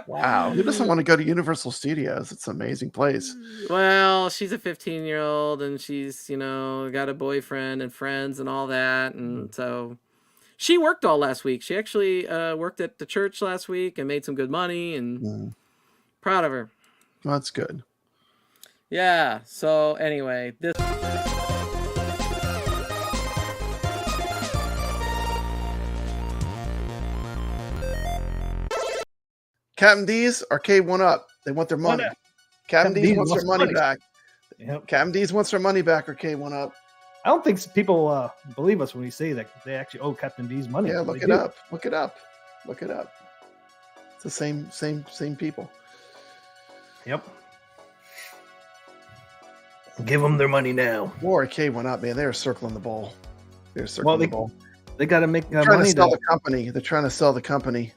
Wow, who doesn't want to go to Universal Studios? It's an amazing place. Well, she's a 15-year-old, and she's got a boyfriend and friends and all that, and so. She worked all last week. She actually worked at the church last week and made some good money, and proud of her. Well, that's good. Yeah. So anyway, this. Captain D's, Arcade1Up. They want their money. Captain D's wants their money back. Yep. Captain D's wants their money back, Arcade1Up. I don't think people believe us when we say that they actually owe Captain D's money. Yeah, look it up. Look it up. It's the same people. Yep. Give them their money now. Or Arcade1Up, man. They're circling the ball. The ball. They got to make money. They're trying to sell the company.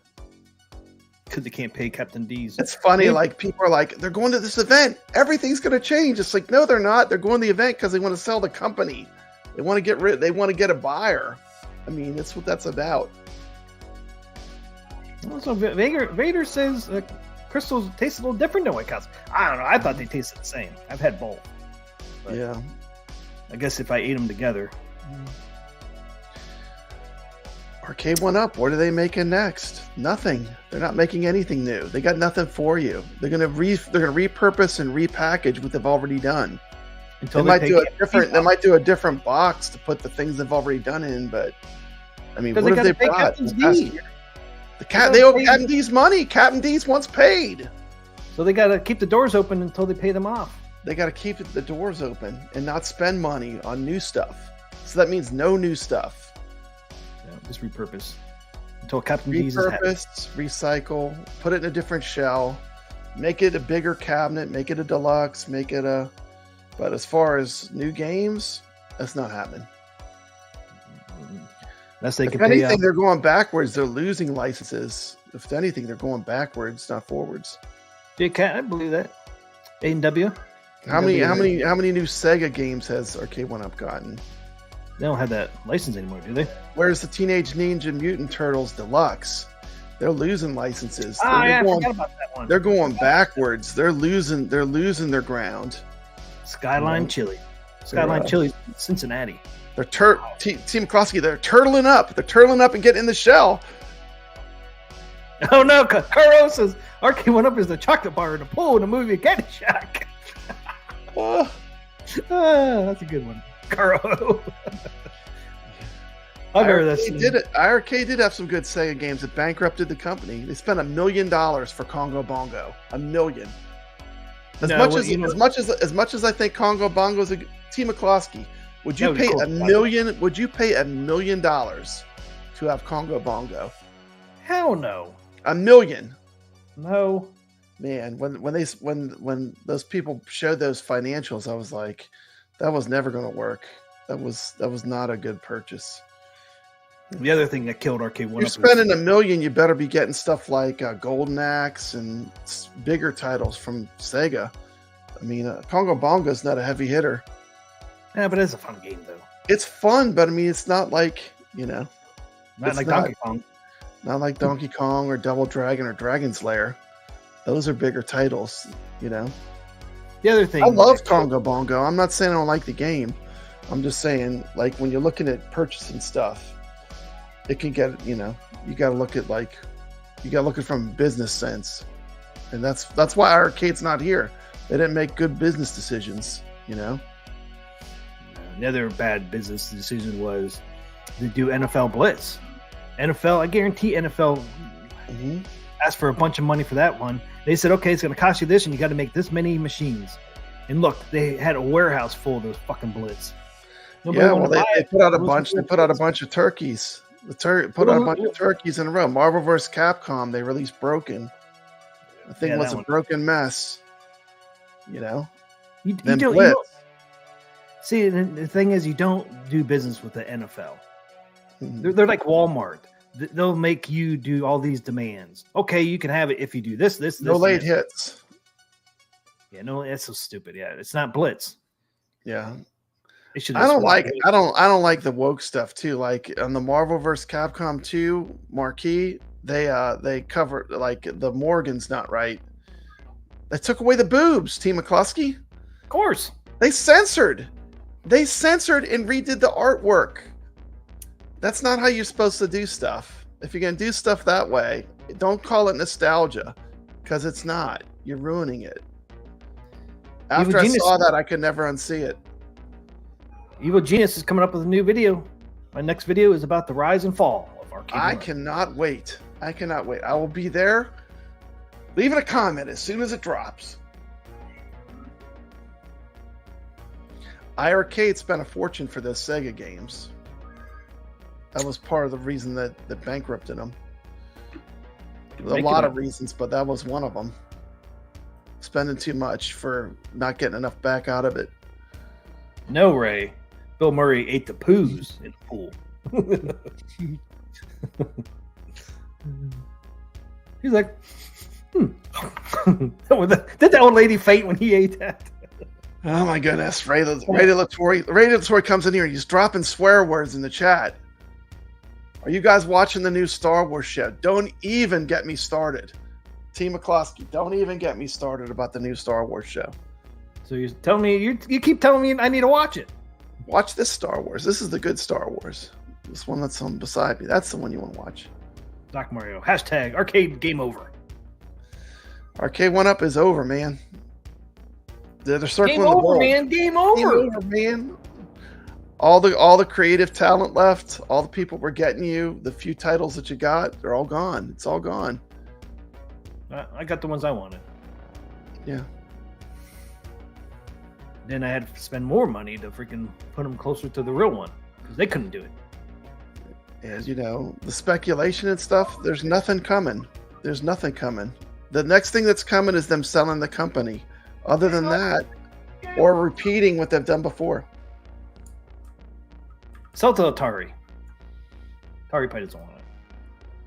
Because they can't pay Captain D's. It's funny, like people are like, they're going to this event. Everything's going to change. It's like, no, they're not. They're going to the event because they want to sell the company. They want to get rid. They want to get a buyer. I mean, that's what that's about. Also, Vader says crystals taste a little different than White Castle. I don't know. I thought they tasted the same. I've had both. But yeah. I guess if I ate them together. Arcade1Up, what are they making next? Nothing. They're not making anything new. They got nothing for you. They're gonna repurpose and repackage what they've already done. They might do a different box to put the things they've already done in, but I mean, what have they brought? They owe Captain D's money. Captain D's wants paid. So they got to keep the doors open until they pay them off. They got to keep the doors open and not spend money on new stuff. So that means no new stuff. Yeah, just repurpose until Captain D's is happy. Recycle, put it in a different shell, make it a bigger cabinet, make it a deluxe, make it a. But as far as new games, that's not happening. Unless if anything, they're going backwards. They're losing licenses. If anything, they're going backwards, not forwards. Yeah, I believe that. A&W. How many new Sega games has Arcade1Up gotten? They don't have that license anymore, do they? Where's the Teenage Ninja Mutant Turtles Deluxe? They're losing licenses. I forgot about that one. They're going backwards. They're losing their ground. Skyline Chili. Skyline Chili's in Cincinnati. They're Team McCloskey, they're turtling up. They're turtling up and getting in the shell. Oh no, Caro says Arcade1Up is the chocolate bar in the pool in the movie Caddyshack. That's a good one. Caro. Arcade did have some good Sega games that bankrupted the company. They spent $1 million for Congo Bongo. $1 million. As much as I think Congo Bongo is a Team McCloskey, would you pay $1 million? Would you pay $1 million to have Congo Bongo? Hell no. $1 million. No. Man, when those people showed those financials, I was like, that was never going to work. That was not a good purchase. The other thing that killed Arcade1Up. You're spending $1 million, you better be getting stuff like Golden Axe and bigger titles from Sega. I mean, Congo Bongo's not a heavy hitter. Yeah, but it's a fun game though. It's fun, but I mean, it's not like not like Donkey Kong. Not like Donkey Kong or Double Dragon or Dragon's Lair. Those are bigger titles, The other thing, I love Congo Bongo. I'm not saying I don't like the game. I'm just saying, like, when you're looking at purchasing stuff, it can get, you got to look at from a business sense, and that's why Arcade's not here. They didn't make good business decisions, Another bad business decision was to do NFL Blitz. I guarantee NFL asked for a bunch of money for that one. They said, okay, it's going to cost you this, and you got to make this many machines. And look, they had a warehouse full of those fucking Blitz. They put out a bunch. They put out a bunch of turkeys. Put out a bunch of turkeys in a row. Marvel vs. Capcom. They released Broken. The thing was a broken mess. You don't. See, the thing is, you don't do business with the NFL. They're like Walmart. They'll make you do all these demands. Okay, you can have it if you do this. No late hits. Yeah, no, that's so stupid. Yeah, it's not Blitz. Yeah, I don't like the woke stuff too. Like on the Marvel vs. Capcom 2 marquee, they cover like the Morgan's not right. They took away the boobs. Team McCloskey. Of course, they censored and redid the artwork. That's not how you're supposed to do stuff. If you're going to do stuff that way, don't call it nostalgia, because it's not. You're ruining it. After I saw that, I could never unsee it. Evil Genius is coming up with a new video. My next video is about the rise and fall of Arcade1Up. I cannot wait. I will be there. Leave it a comment as soon as it drops. Arcade spent a fortune for those Sega games. That was part of the reason that bankrupted them. A lot of reasons, but that was one of them. Spending too much for not getting enough back out of it. No, Ray. Bill Murray ate the poos in the pool. He's like, Did that old lady faint when he ate that? Oh my goodness. Ray Latorre comes in here and he's dropping swear words in the chat. Are you guys watching the new Star Wars show? Don't even get me started. Team McCloskey, don't even get me started about the new Star Wars show. So you're telling me, you keep telling me I need to watch it. Watch this Star Wars. This is the good Star Wars. This one that's on beside me. That's the one you want to watch. Doc Mario. # Arcade game over. Arcade1Up is over, man. They're circling game the over, world. man. Game over. Game over, man. All the creative talent left, all the people were getting you, the few titles that you got, they're all gone. It's all gone. I got the ones I wanted. Yeah. Then I had to spend more money to freaking put them closer to the real one because they couldn't do it. As you know, the speculation and stuff, there's nothing coming. There's nothing coming. The next thing that's coming is them selling the company. Other than that, or repeating what they've done before. Sell to Atari. Atari probably doesn't want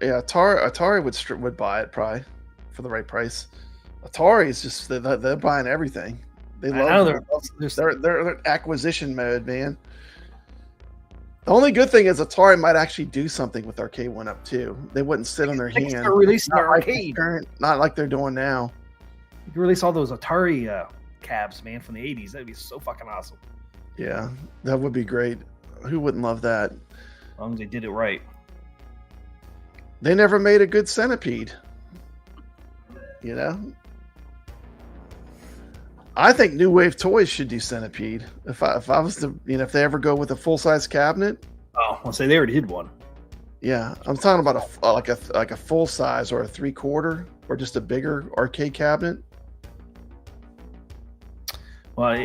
it. Yeah, Atari would buy it probably for the right price. Atari is just they're buying everything. They I know love their acquisition mode, man. The only good thing is Atari might actually do something with Arcade1Up too. They wouldn't sit on their hands. They're releasing their arcade. Not like they're doing now. You can release all those Atari cabs, man, from the 80s. That'd be so fucking awesome. Yeah, that would be great. Who wouldn't love that? As long as they did it right. They never made a good Centipede. You know? I think New Wave Toys should do Centipede. If I was to, if they ever go with a full size cabinet. Oh, I'll say they already did one. Yeah, I'm talking about a full size or a 3/4 or just a bigger arcade cabinet. Well,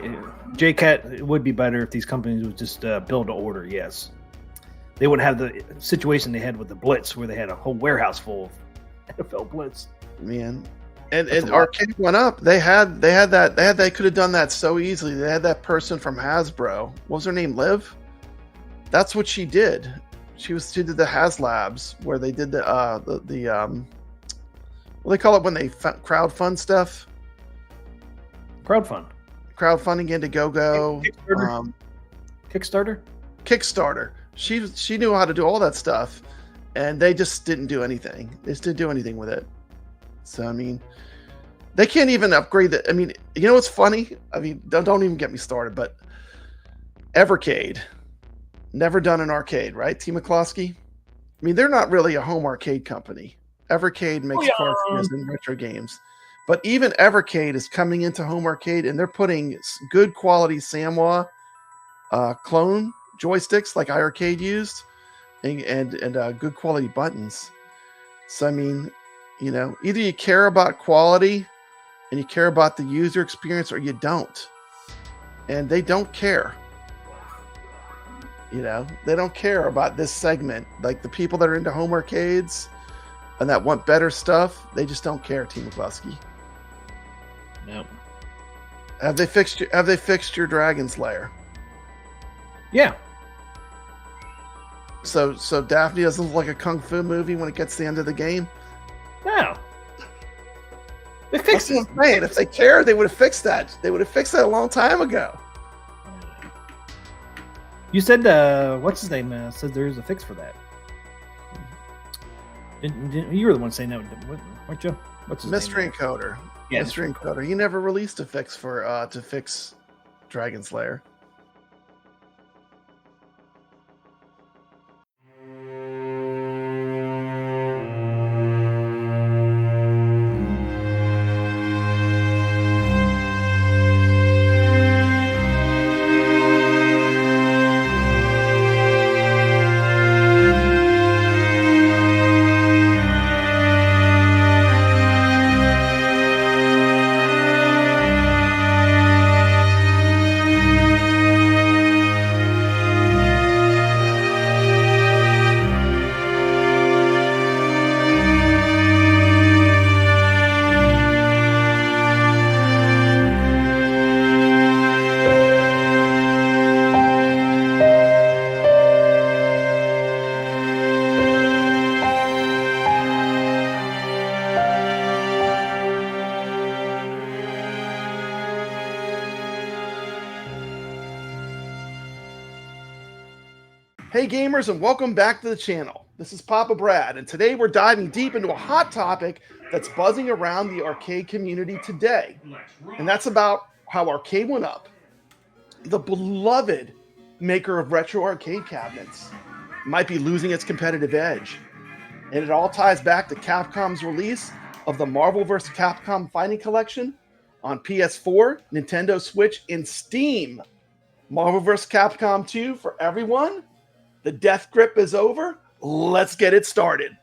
JCat, it would be better if these companies would just build to order. Yes, they wouldn't have the situation they had with the Blitz, where they had a whole warehouse full of NFL Blitz. Man. And Arcade1Up, they could have done that so easily. They had that person from Hasbro. What was her name? Liv? That's what she did. She did the HasLabs, where they did what do they call it when they crowdfund stuff? Crowdfunding Indiegogo. Kickstarter. She knew how to do all that stuff, and they just didn't do anything. They just didn't do anything with it. So, I mean, they can't even upgrade it. I mean, you know what's funny? I mean, don't even get me started, but Evercade, never done an arcade, right? T. McCloskey? I mean, they're not really a home arcade company. Evercade makes cartridges and retro games. But even Evercade is coming into home arcade, and they're putting good quality Samoa clone joysticks like iArcade used, and good quality buttons. So, I mean, either you care about quality and you care about the user experience, or you don't. And they don't care. They don't care about this segment. Like the people that are into home arcades and that want better stuff, they just don't care, Team McCluskey. Nope. Have they fixed your Dragon's Lair? Yeah. So Daphne doesn't look like a kung fu movie when it gets to the end of the game? No. They fixed it. Man, if they cared, they would have fixed that. They would have fixed that a long time ago. You said, what's his name? Said there is a fix for that. You were the one saying that, weren't you? What's his Mystery name? Encoder. Yeah, Mystery Encoder. He never released a fix to fix Dragon's Lair. Hey gamers, and welcome back to the channel. This is Papa Brad, and today we're diving deep into a hot topic that's buzzing around the arcade community today. And that's about how Arcade1Up, the beloved maker of retro arcade cabinets, might be losing its competitive edge. And it all ties back to Capcom's release of the Marvel vs. Capcom Fighting Collection on PS4, Nintendo Switch, and Steam. Marvel vs. Capcom 2 for everyone. The death grip is over. Let's get it started.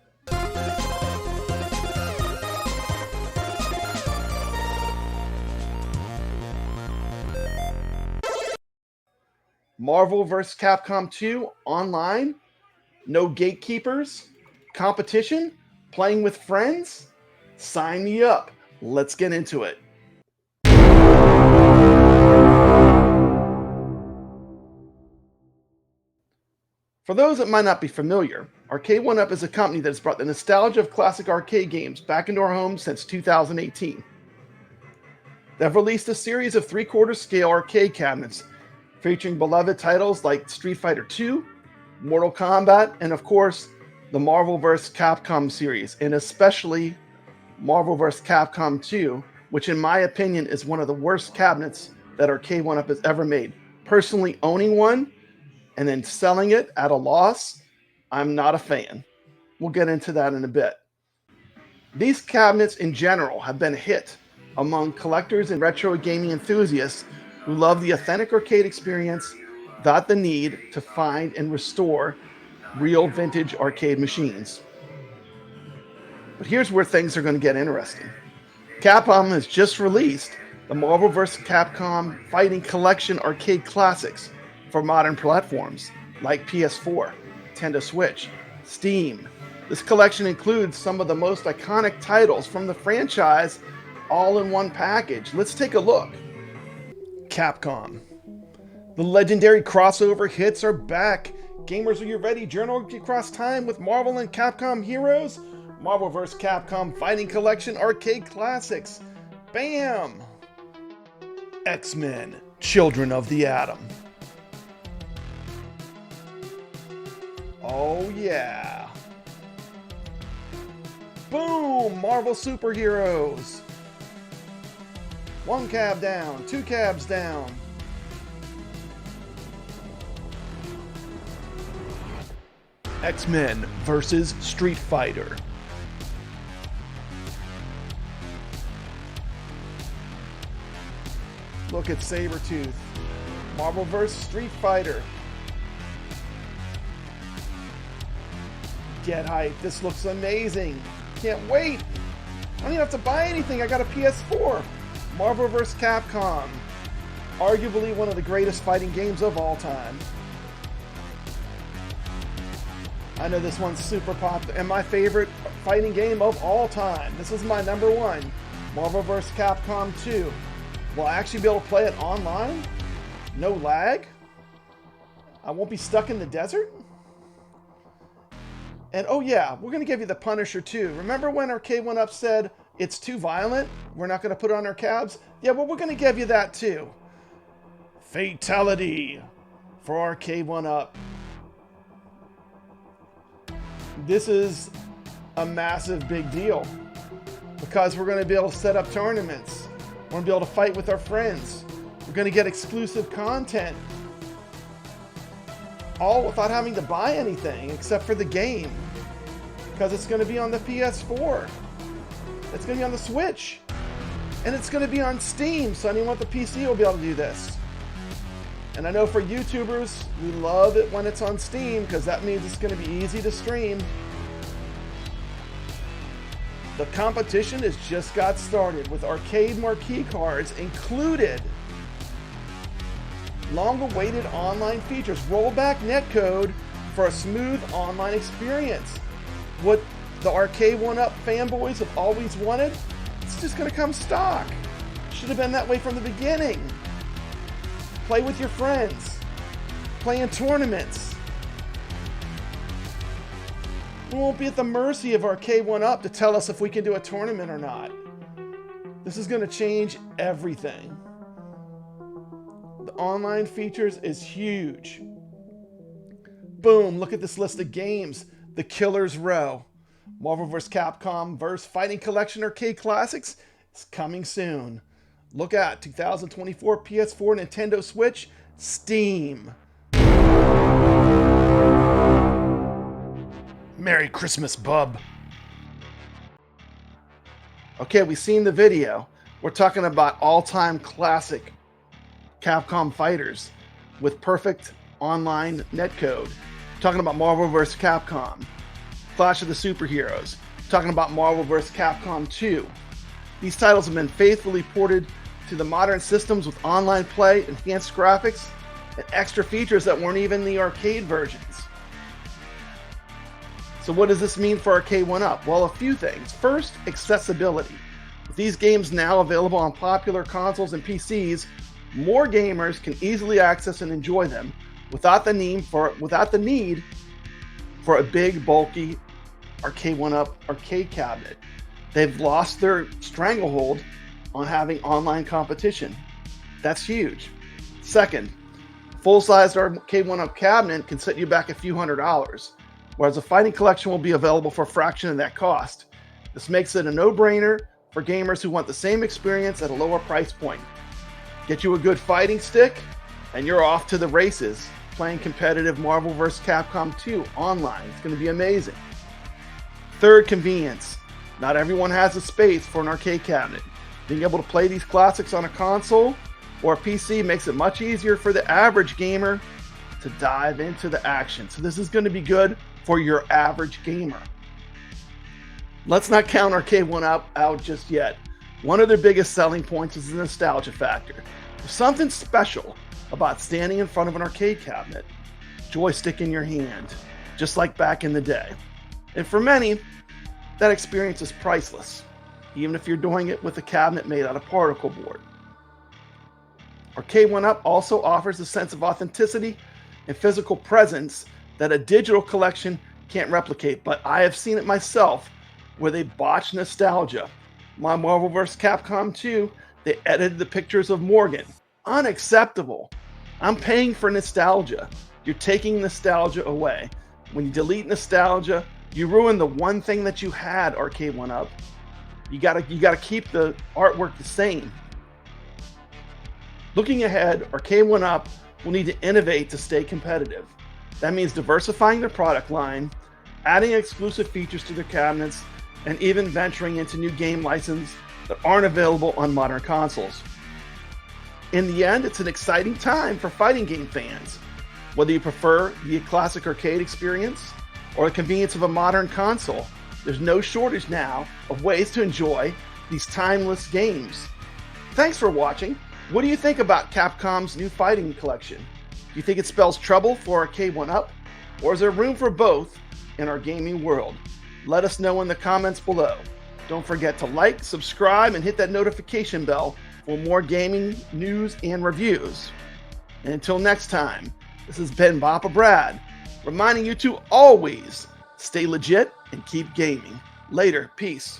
Marvel vs. Capcom 2 online. No gatekeepers. Competition. Playing with friends. Sign me up. Let's get into it. For those that might not be familiar, Arcade1Up is a company that has brought the nostalgia of classic arcade games back into our homes since 2018. They've released a series of 3/4 scale arcade cabinets featuring beloved titles like Street Fighter 2, Mortal Kombat, and of course, the Marvel vs. Capcom series, and especially Marvel vs. Capcom 2, which in my opinion is one of the worst cabinets that Arcade1Up has ever made. Personally owning one and then selling it at a loss, I'm not a fan. We'll get into that in a bit. These cabinets in general have been a hit among collectors and retro gaming enthusiasts who love the authentic arcade experience without the need to find and restore real vintage arcade machines. But here's where things are going to get interesting. Capcom has just released the Marvel vs. Capcom Fighting Collection Arcade Classics for modern platforms like PS4, Nintendo Switch, Steam. This collection includes some of the most iconic titles from the franchise all in one package. Let's take a look. Capcom. The legendary crossover hits are back. Gamers, are you ready? Journey across time with Marvel and Capcom heroes? Marvel vs. Capcom Fighting Collection Arcade Classics. Bam! X-Men, Children of the Atom. Oh yeah. Boom! Marvel superheroes. 1 cab down, 2 cabs down. X-Men versus Street Fighter. Look at Sabretooth. Marvel vs. Street Fighter. Get hyped. This looks amazing. Can't wait. I don't even have to buy anything. I got a PS4. Marvel vs. Capcom. Arguably one of the greatest fighting games of all time. I know this one's super popular and my favorite fighting game of all time. This is my number one. Marvel vs. Capcom 2. Will I actually be able to play it online? No lag? I won't be stuck in the desert? And oh yeah, we're going to give you the Punisher too. Remember when Arcade1Up said it's too violent? We're not going to put it on our cabs? Yeah, well, we're going to give you that too. Fatality for Arcade1Up. This is a massive big deal because we're going to be able to set up tournaments. We're going to be able to fight with our friends. We're going to get exclusive content. All without having to buy anything except for the game. Because it's going to be on the PS4. It's going to be on the Switch. And it's going to be on Steam, so anyone with a PC will be able to do this. And I know for YouTubers, we love it when it's on Steam because that means it's going to be easy to stream. The competition has just got started with arcade marquee cards included. Long-awaited online features, rollback netcode for a smooth online experience. What the Arcade1Up fanboys have always wanted, it's just going to come stock. Should have been that way from the beginning. Play with your friends. Play in tournaments. We won't be at the mercy of Arcade1Up to tell us if we can do a tournament or not. This is going to change everything. The online features is huge. Boom, look at this list of games. The Killer's Row. Marvel vs. Capcom vs. Fighting Collection Arcade Classics is coming soon. Look at 2024 PS4, Nintendo Switch, Steam. Merry Christmas, bub. Okay, we've seen the video. We're talking about all-time classic Capcom fighters with perfect online netcode. Talking about Marvel vs. Capcom, Clash of the Superheroes. Talking about Marvel vs. Capcom 2. These titles have been faithfully ported to the modern systems with online play, enhanced graphics, and extra features that weren't even in the arcade versions. So what does this mean for Arcade1Up? Well, a few things. First, accessibility. With these games now available on popular consoles and PCs, more gamers can easily access and enjoy them without the need for a big, bulky Arcade1Up arcade cabinet. They've lost their stranglehold on having online competition. That's huge. Second, full-sized Arcade1Up cabinet can set you back a few $100s, whereas a fighting collection will be available for a fraction of that cost. This makes it a no-brainer for gamers who want the same experience at a lower price point. Get you a good fighting stick, and you're off to the races, playing competitive Marvel vs. Capcom 2 online. It's going to be amazing. Third, convenience. Not everyone has the space for an arcade cabinet. Being able to play these classics on a console or a PC makes it much easier for the average gamer to dive into the action. So this is going to be good for your average gamer. Let's not count Arcade1Up out just yet. One of their biggest selling points is the nostalgia factor. There's something special about standing in front of an arcade cabinet, joystick in your hand, just like back in the day. And for many, that experience is priceless, even if you're doing it with a cabinet made out of particle board. Arcade1Up also offers a sense of authenticity and physical presence that a digital collection can't replicate, but I have seen it myself where they botch nostalgia. My Marvel vs. Capcom 2, they edited the pictures of Morgan. Unacceptable. I'm paying for nostalgia. You're taking nostalgia away. When you delete nostalgia, you ruin the one thing that you had, Arcade1Up. You gotta keep the artwork the same. Looking ahead, Arcade1Up will need to innovate to stay competitive. That means diversifying their product line, adding exclusive features to their cabinets, and even venturing into new game licenses that aren't available on modern consoles. In the end, it's an exciting time for fighting game fans. Whether you prefer the classic arcade experience or the convenience of a modern console, there's no shortage now of ways to enjoy these timeless games. Thanks for watching. What do you think about Capcom's new fighting collection? Do you think it spells trouble for Arcade1Up? Or is there room for both in our gaming world? Let us know in the comments below. Don't forget to like, subscribe, and hit that notification bell for more gaming news and reviews. And until next time, this has been Papa Brad, reminding you to always stay legit and keep gaming. Later, peace.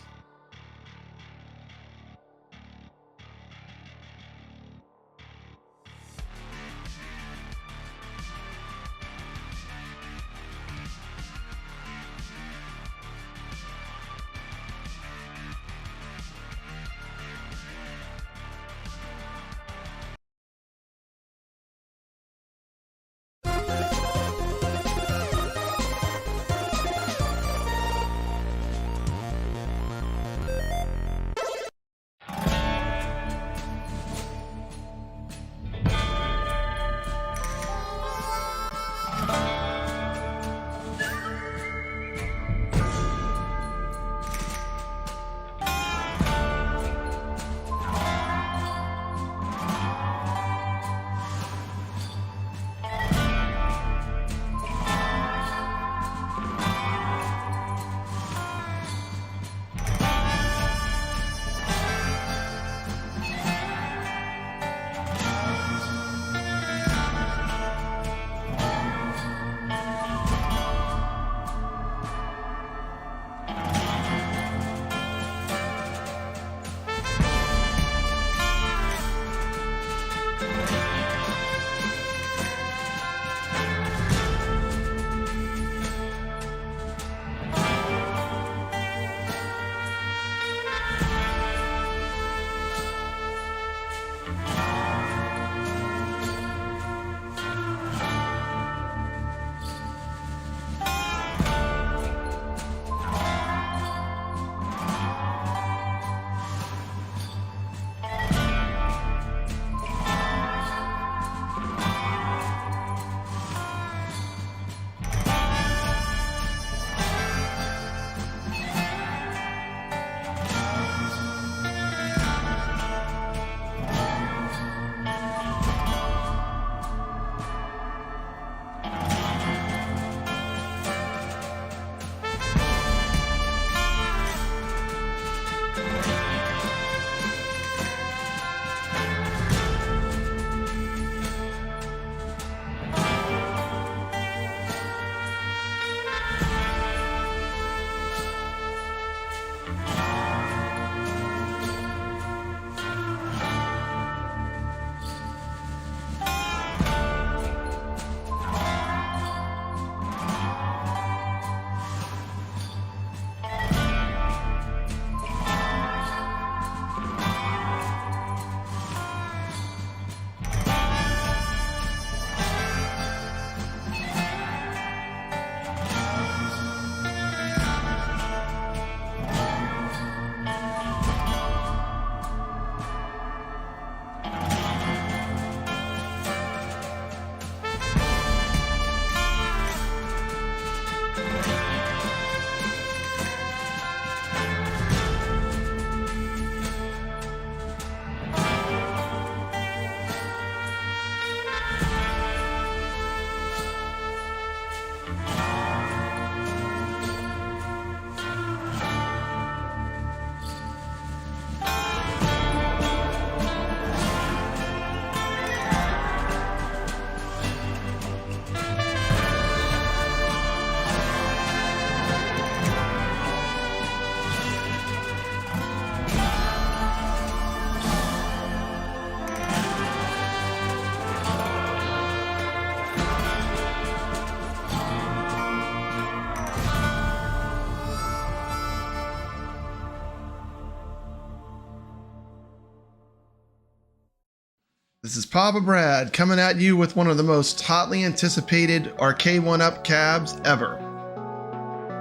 This is Papa Brad coming at you with one of the most hotly anticipated Arcade1Up cabs ever.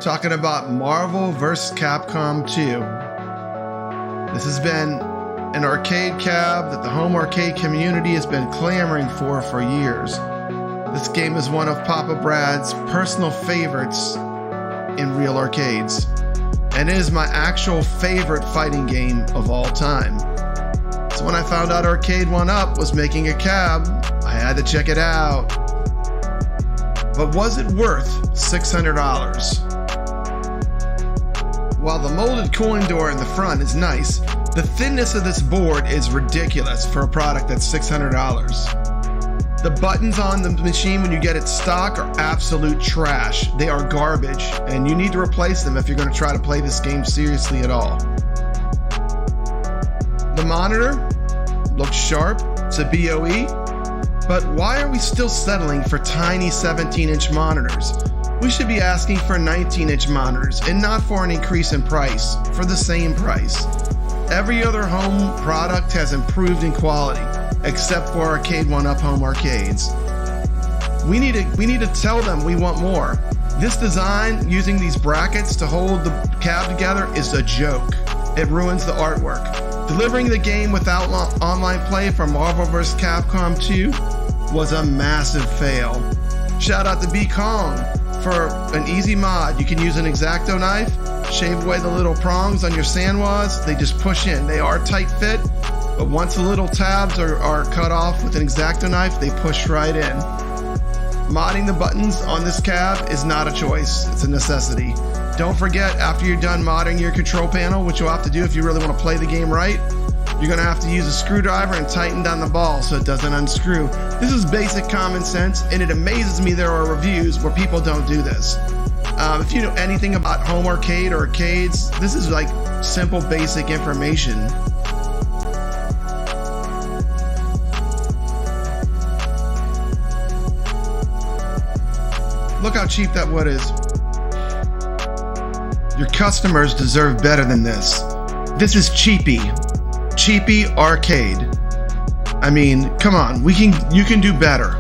Talking about Marvel vs. Capcom 2. This has been an arcade cab that the home arcade community has been clamoring for years. This game is one of Papa Brad's personal favorites in real arcades, and it is my actual favorite fighting game of all time. So when I found out Arcade1Up was making a cab, I had to check it out. But was it worth $600? While the molded coin door in the front is nice, the thinness of this board is ridiculous for a product that's $600. The buttons on the machine when you get it stock are absolute trash. They are garbage, and you need to replace them if you're going to try to play this game seriously at all. The monitor looks sharp, it's a BOE, but why are we still settling for tiny 17-inch monitors? We should be asking for 19-inch monitors and not for an increase in price, for the same price. Every other home product has improved in quality, except for Arcade1Up home arcades. We need to tell them we want more. This design, using these brackets to hold the cab together, is a joke. It ruins the artwork. Delivering the game without online play for Marvel vs. Capcom 2 was a massive fail. Shout out to Be Kong for an easy mod. You can use an X-Acto knife, shave away the little prongs on your sandwas, they just push in. They are tight fit, but once the little tabs are cut off with an X-Acto knife, they push right in. Modding the buttons on this cab is not a choice, it's a necessity. Don't forget, after you're done modding your control panel, which you'll have to do if you really want to play the game right, you're going to have to use a screwdriver and tighten down the ball so it doesn't unscrew. This is basic common sense, and it amazes me there are reviews where people don't do this. If you know anything about home arcade or arcades, this is like simple, basic information. Look how cheap that wood is. Your customers deserve better than this. This is cheapy arcade. I mean, come on, you can do better.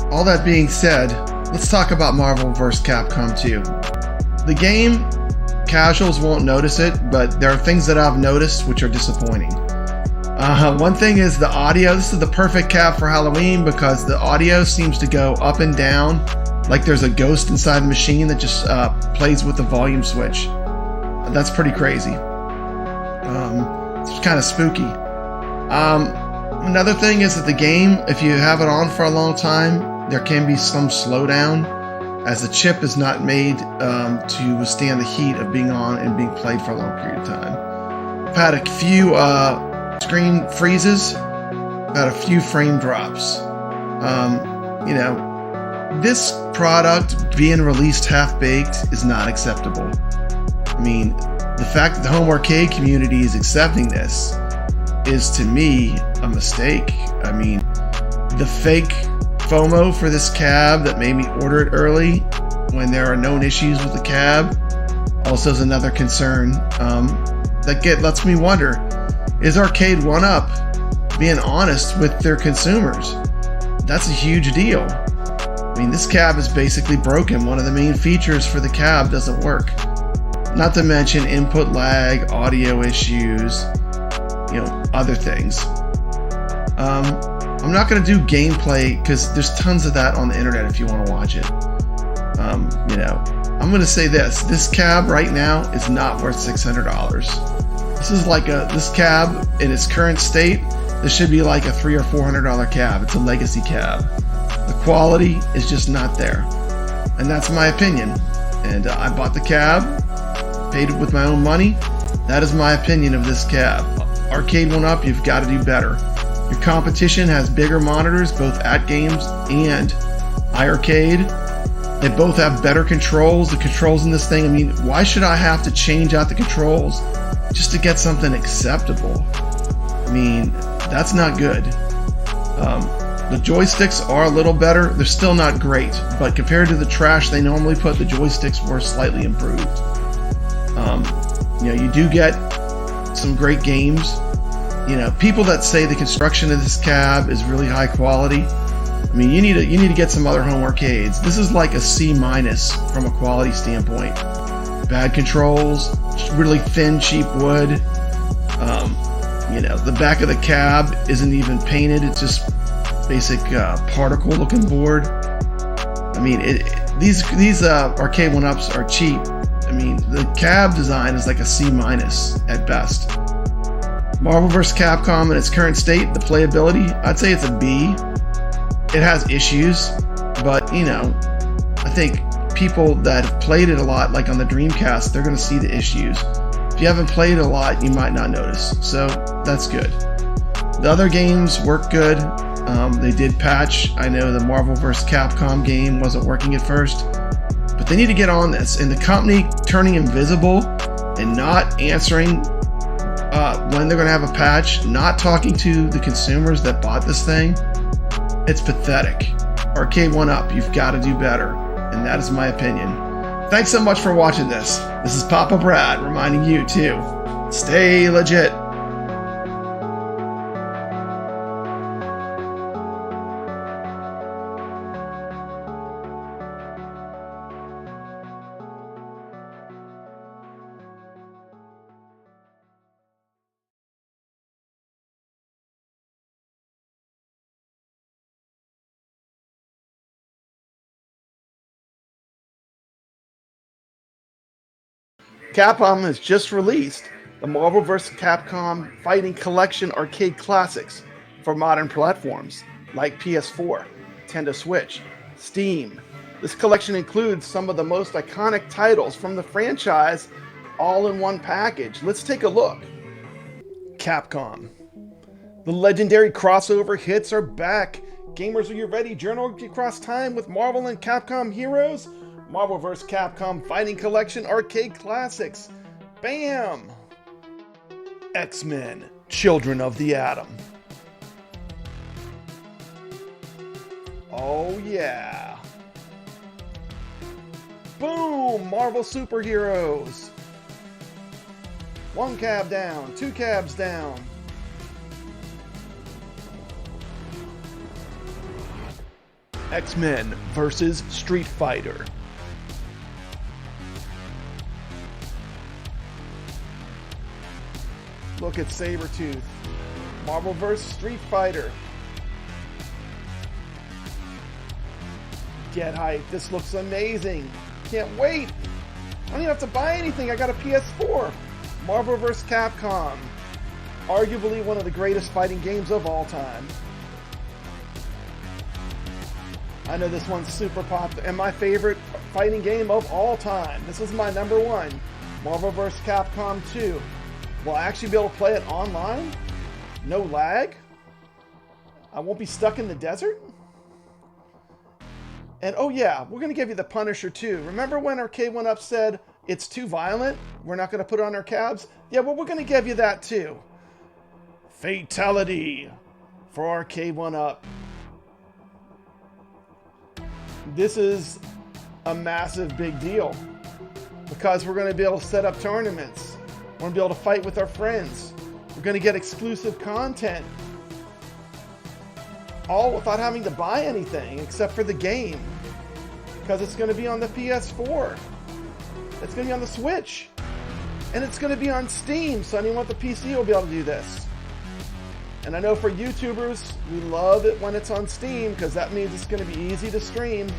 All that being said, let's talk about Marvel vs. Capcom 2. The game, casuals won't notice it, but there are things that I've noticed which are disappointing. One thing is the audio. This is the perfect cab for Halloween because the audio seems to go up and down like there's a ghost inside the machine that just plays with the volume switch. That's pretty crazy. It's kind of spooky. Another thing is that the game, if you have it on for a long time, there can be some slowdown as the chip is not made to withstand the heat of being on and being played for a long period of time. I've had a few screen freezes, I've had a few frame drops. This product being released half-baked is not acceptable. I mean, the fact that the home arcade community is accepting this is, to me, a mistake. I mean, the fake FOMO for this cab that made me order it early when there are known issues with the cab also is another concern. That lets me wonder, is Arcade1Up being honest with their consumers? That's a huge deal. I mean, this cab is basically broken. One of the main features for the cab doesn't work. Not to mention input lag, audio issues, other things. I'm not going to do gameplay because there's tons of that on the internet if you want to watch it. I'm going to say this cab right now is not worth $600. This is this cab in its current state, this should be like a $300 or $400 cab. It's a legacy cab. The quality is just not there. And that's my opinion. And I bought the cab, paid it with my own money. That is my opinion of this cab. Arcade1Up, you've got to do better. Your competition has bigger monitors, both AtGames and iArcade. They both have better controls. The controls in this thing, I mean, why should I have to change out the controls just to get something acceptable? I mean, that's not good. The joysticks are a little better. They're still not great, but compared to the trash they normally put, the joysticks were slightly improved. You do get some great games. You know, people that say the construction of this cab is really high quality, I mean, you need to get some other home arcades. This is like a C- from a quality standpoint. Bad controls, really thin, cheap wood. You know, the back of the cab isn't even painted. It's just basic particle-looking board. I mean, these Arcade1Ups are cheap. I mean, the cab design is like a C- at best. Marvel vs. Capcom in its current state, the playability, I'd say it's a B. It has issues, but, you know, I think people that have played it a lot, like on the Dreamcast, they're going to see the issues. If you haven't played it a lot, you might not notice, so that's good. The other games work good. They did patch. I know the Marvel vs. Capcom game wasn't working at first, but they need to get on this. And the company turning invisible and not answering when they're going to have a patch, not talking to the consumers that bought this thing, it's pathetic. Arcade1Up, you've got to do better, and that is my opinion. Thanks so much for watching this. This is Papa Brad reminding you to stay legit. Capcom has just released the Marvel vs. Capcom Fighting Collection Arcade Classics for modern platforms like PS4, Nintendo Switch, Steam. This collection includes some of the most iconic titles from the franchise all in one package. Let's take a look. Capcom. The legendary crossover hits are back. Gamers, are you ready? Journey across time with Marvel and Capcom heroes? Marvel vs. Capcom Fighting Collection Arcade Classics. Bam! X-Men, Children of the Atom. Oh yeah. Boom! Marvel Superheroes. One cab down, two cabs down. X-Men versus Street Fighter. Look at Sabretooth. Marvel vs. Street Fighter. Get hyped. This looks amazing. Can't wait. I don't even have to buy anything. I got a PS4. Marvel vs. Capcom. Arguably one of the greatest fighting games of all time. I know this one's super popular and my favorite fighting game of all time. This is my number one. Marvel vs. Capcom 2. Will I actually be able to play it online? No lag? I won't be stuck in the desert? And oh yeah, we're going to give you the Punisher too. Remember when Arcade1Up said it's too violent? We're not going to put it on our cabs? Yeah, well, we're going to give you that too. Fatality for Arcade1Up. This is a massive big deal because we're going to be able to set up tournaments. We're going to be able to fight with our friends. We're going to get exclusive content. All without having to buy anything except for the game. Because it's going to be on the PS4. It's going to be on the Switch. And it's going to be on Steam, so anyone with the PC will be able to do this. And I know for YouTubers, we love it when it's on Steam because that means it's going to be easy to stream.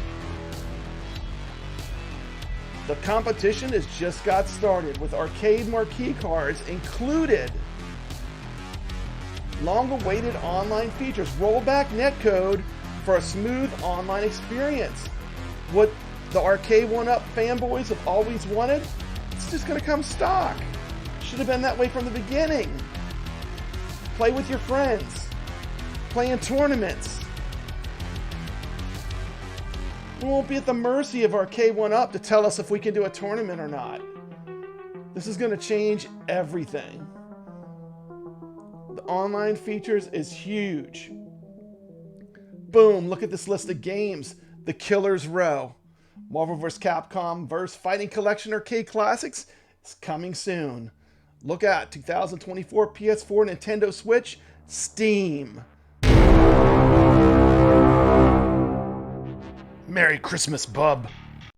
The competition has just got started with arcade marquee cards included. Long-awaited online features, rollback netcode for a smooth online experience. What the Arcade1Up fanboys have always wanted, it's just going to come stock. Should have been that way from the beginning. Play with your friends. Play in tournaments. We won't be at the mercy of Arcade1Up to tell us if we can do a tournament or not. This is going to change everything. The online features is huge. Boom, look at this list of games. The Killer's Row. Marvel vs. Capcom vs. Fighting Collection Arcade Classics is coming soon. Look at 2024 PS4, Nintendo Switch, Steam. Merry Christmas, bub.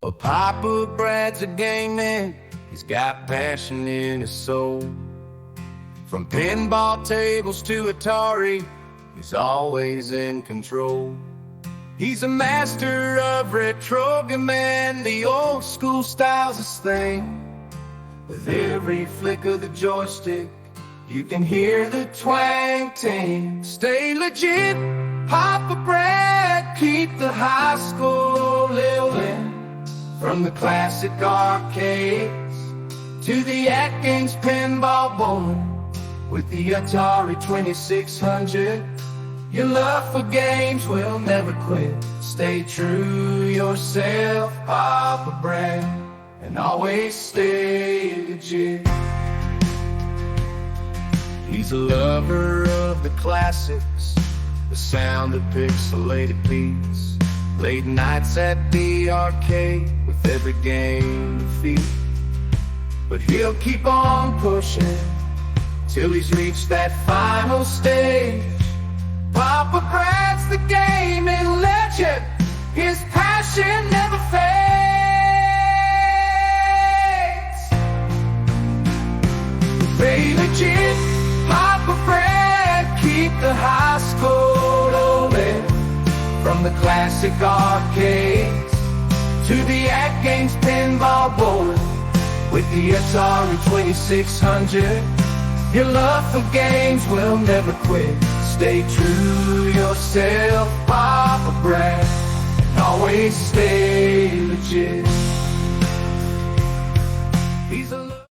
Well, Papa Brad's a gaming. He's got passion in his soul. From pinball tables to Atari, he's always in control. He's a master of retrogaming. The old school style's his thing. With every flick of the joystick, you can hear the twang ting. Stay legit, Papa Brad, keep the high school living. From the classic arcades to the AtGames pinball board. With the Atari 2600, your love for games will never quit. Stay true yourself, Papa Brad, and always stay legit. He's a lover of the classics, the sound of pixelated beats. Late nights at the arcade with every game to feed. But he'll keep on pushing till he's reached that final stage. Papa Brad's the gaming legend. His passion never fades. Stay legit, Papa Brad, keep the high school rolling. From the classic arcades to the AtGames pinball board. With the Atari 2600, your love for games will never quit. Stay true yourself, Papa Brad, and always stay legit. He's a